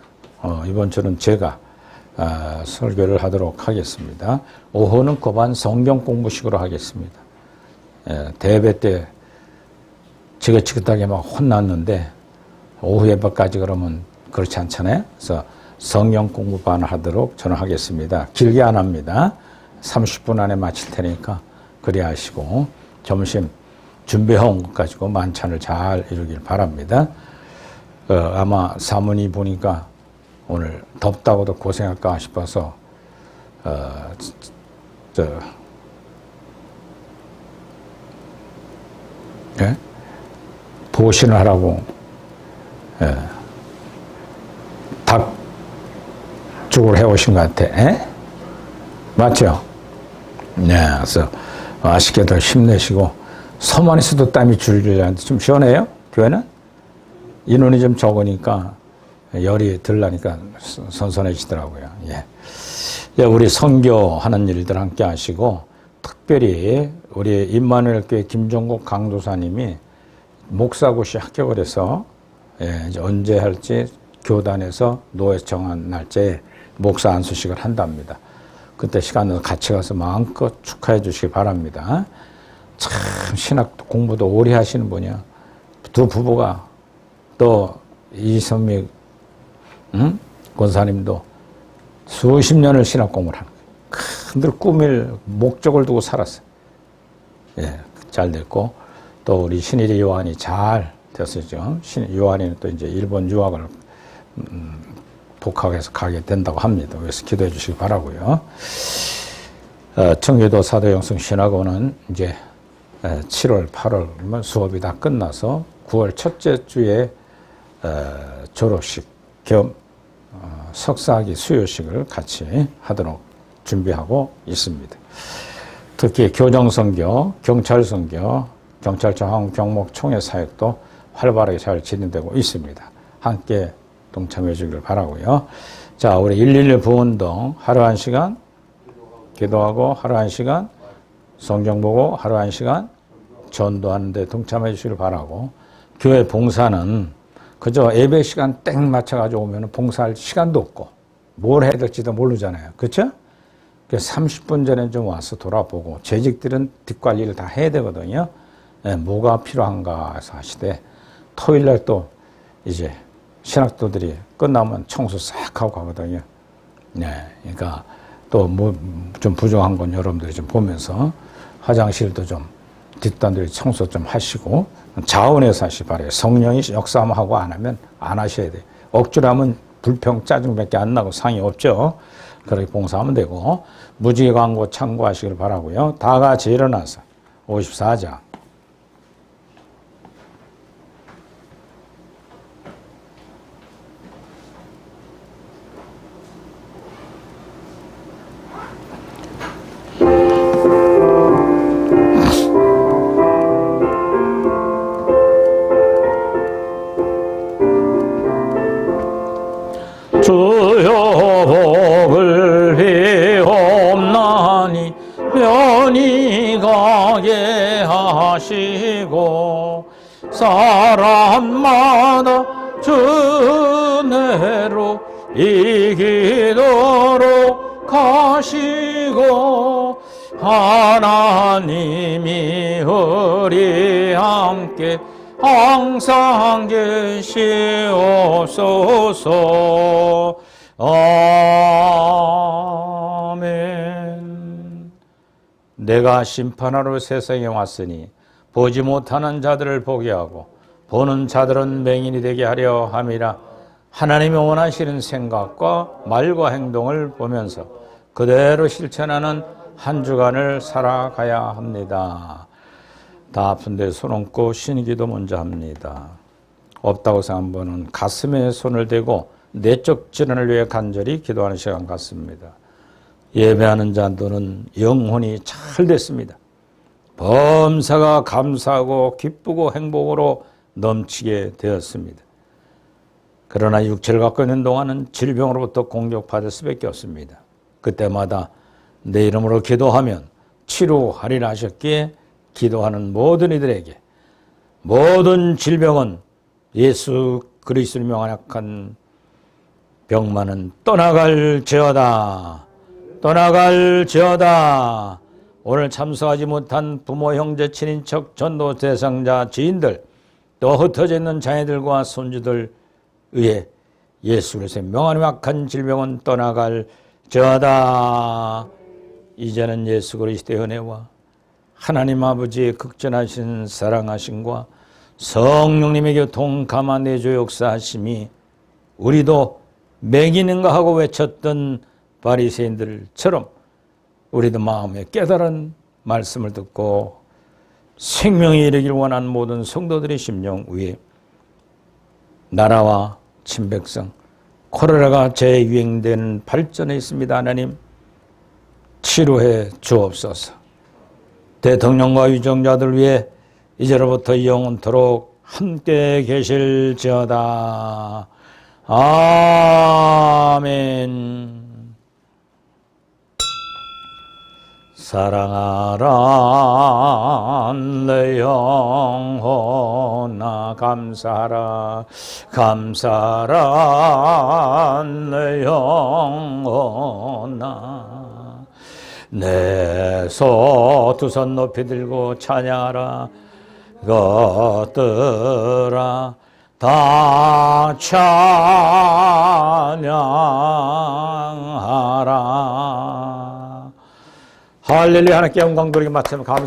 이번 주는 제가 설교를 하도록 하겠습니다. 오후는 고반 성경 공부식으로 하겠습니다. 예, 대배 때 지긋지긋하게 막 혼났는데 오후 예배까지 그러면 그렇지 않잖아요. 그래서 성경 공부반을 하도록 저는 하겠습니다. 길게 안 합니다. 30분 안에 마칠 테니까 그리 하시고 점심 준비해온 것 가지고 만찬을 잘 이루길 바랍니다. 아마 사모님 보니까 오늘 덥다고도 고생할까 싶어서 예? 보신을 하라고 닭죽을 해오신 것 같아. 에? 맞죠? 네, 그래서 맛있게들 힘내시고 서만에서도 땀이 줄줄 나는데 좀 시원해요? 교회는? 인원이 좀 적으니까 열이 들라니까 선선해지더라고요. 예. 예, 우리 선교하는 일들 함께 하시고, 특별히 우리 임마누엘 교회 김종국 강도사님이 목사고시 합격을 해서, 예, 이제 언제 할지 교단에서 노회 정한 날짜에 목사 안수식을 한답니다. 그때 시간을 같이 가서 마음껏 축하해 주시기 바랍니다. 참 신학 공부도 오래 하시는 분이야. 두 부부가 또 이선미 권사님도 수십 년을 신학 공부를 하는 거예요. 늘 꾸밀 목적을 두고 살았어요. 예, 잘 됐고 또 우리 신일이 요한이 잘 됐었죠. 요한이는 또 이제 일본 유학을 복학해서 가게 된다고 합니다. 그래서 기도해 주시기 바라고요. 청교도 사도영성 신학원은 이제 7월, 8월 수업이 다 끝나서 9월 첫째 주에 졸업식 겸 석사학위 수료식을 같이 하도록 준비하고 있습니다. 특히 교정선교, 경찰선교, 경찰청 병목 총회 사역도 활발하게 잘 진행되고 있습니다. 함께 동참해 주기를 바라고요. 자, 우리 111 부운동 하루 1시간 기도하고 하루 1시간 성경 보고 하루 1시간 전도하는 데 동참해 주시길 바라고, 교회 봉사는 그저 예배 시간 땡 맞춰가지고 오면 봉사할 시간도 없고 뭘 해야 될지도 모르잖아요. 그렇죠? 그래서 30분 전에 좀 와서 돌아보고, 재직들은 뒷관리를 다 해야 되거든요. 네, 뭐가 필요한가 해서 하시되, 토요일날 또 이제 신학도들이 끝나면 청소 싹 하고 가거든요. 네, 그러니까 또 뭐 좀 부족한 건 여러분들이 좀 보면서 화장실도 좀 뒷단들이 청소 좀 하시고 자원해서 하시 바래요. 성령이 역사하고 안 하면 안 하셔야 돼요. 억지로 하면 불평 짜증밖에 안 나고 상이 없죠. 그렇게 봉사하면 되고, 무지개 광고 참고하시길 바라고요. 다 같이 일어나서 54장 주여 복을 비옵나니 면이 가게 하시고, 사람마다 주내로 이기도록 하시고, 하나님이 우리 함께 항상 계시옵소서. 아멘. 내가 심판하러 세상에 왔으니 보지 못하는 자들을 보게 하고 보는 자들은 맹인이 되게 하려 함이라. 하나님이 원하시는 생각과 말과 행동을 보면서 그대로 실천하는 한 주간을 살아가야 합니다. 다 아픈데 손 얹고 신기도 먼저 합니다. 없다고 생각한 분은 가슴에 손을 대고 내적 질환을 위해 간절히 기도하는 시간 같습니다. 예배하는 자들은 영혼이 잘 됐습니다. 범사가 감사하고 기쁘고 행복으로 넘치게 되었습니다. 그러나 육체를 갖고 있는 동안은 질병으로부터 공격받을 수밖에 없습니다. 그때마다 내 이름으로 기도하면 치료하리라 하셨기에 기도하는 모든 이들에게 모든 질병은 예수 그리스도를 명확한 병만은 떠나갈지어다. 떠나갈지어다. 오늘 참석하지 못한 부모, 형제, 친인척, 전도 대상자, 지인들, 또 흩어져 있는 자녀들과 손주들 의해 예수 그리스도의 명확한 질병은 떠나갈지어다. 이제는 예수 그리스도의 은혜와 하나님 아버지의 극전하신 사랑하심과 성령님의 교통 감화 내조 역사하심이 우리도 매기는가 하고 외쳤던 바리새인들처럼 우리도 마음에 깨달은 말씀을 듣고 생명에 이르길 원하는 모든 성도들의 심령 위에 나라와 친백성, 코로나가 재유행되는 발전에 있습니다. 하나님 치료해 주옵소서. 대통령과 유정자들 위해 이제로부터 영원토록 함께 계실지어다. 아멘. 사랑하라 내 영혼아 감사하라 감사하라 내 영혼아 내 두 손 높이 들고 찬양하라 것들아 다 찬양하라. 할렐루야. 하나님께 영광 돌리기 마치면 감사.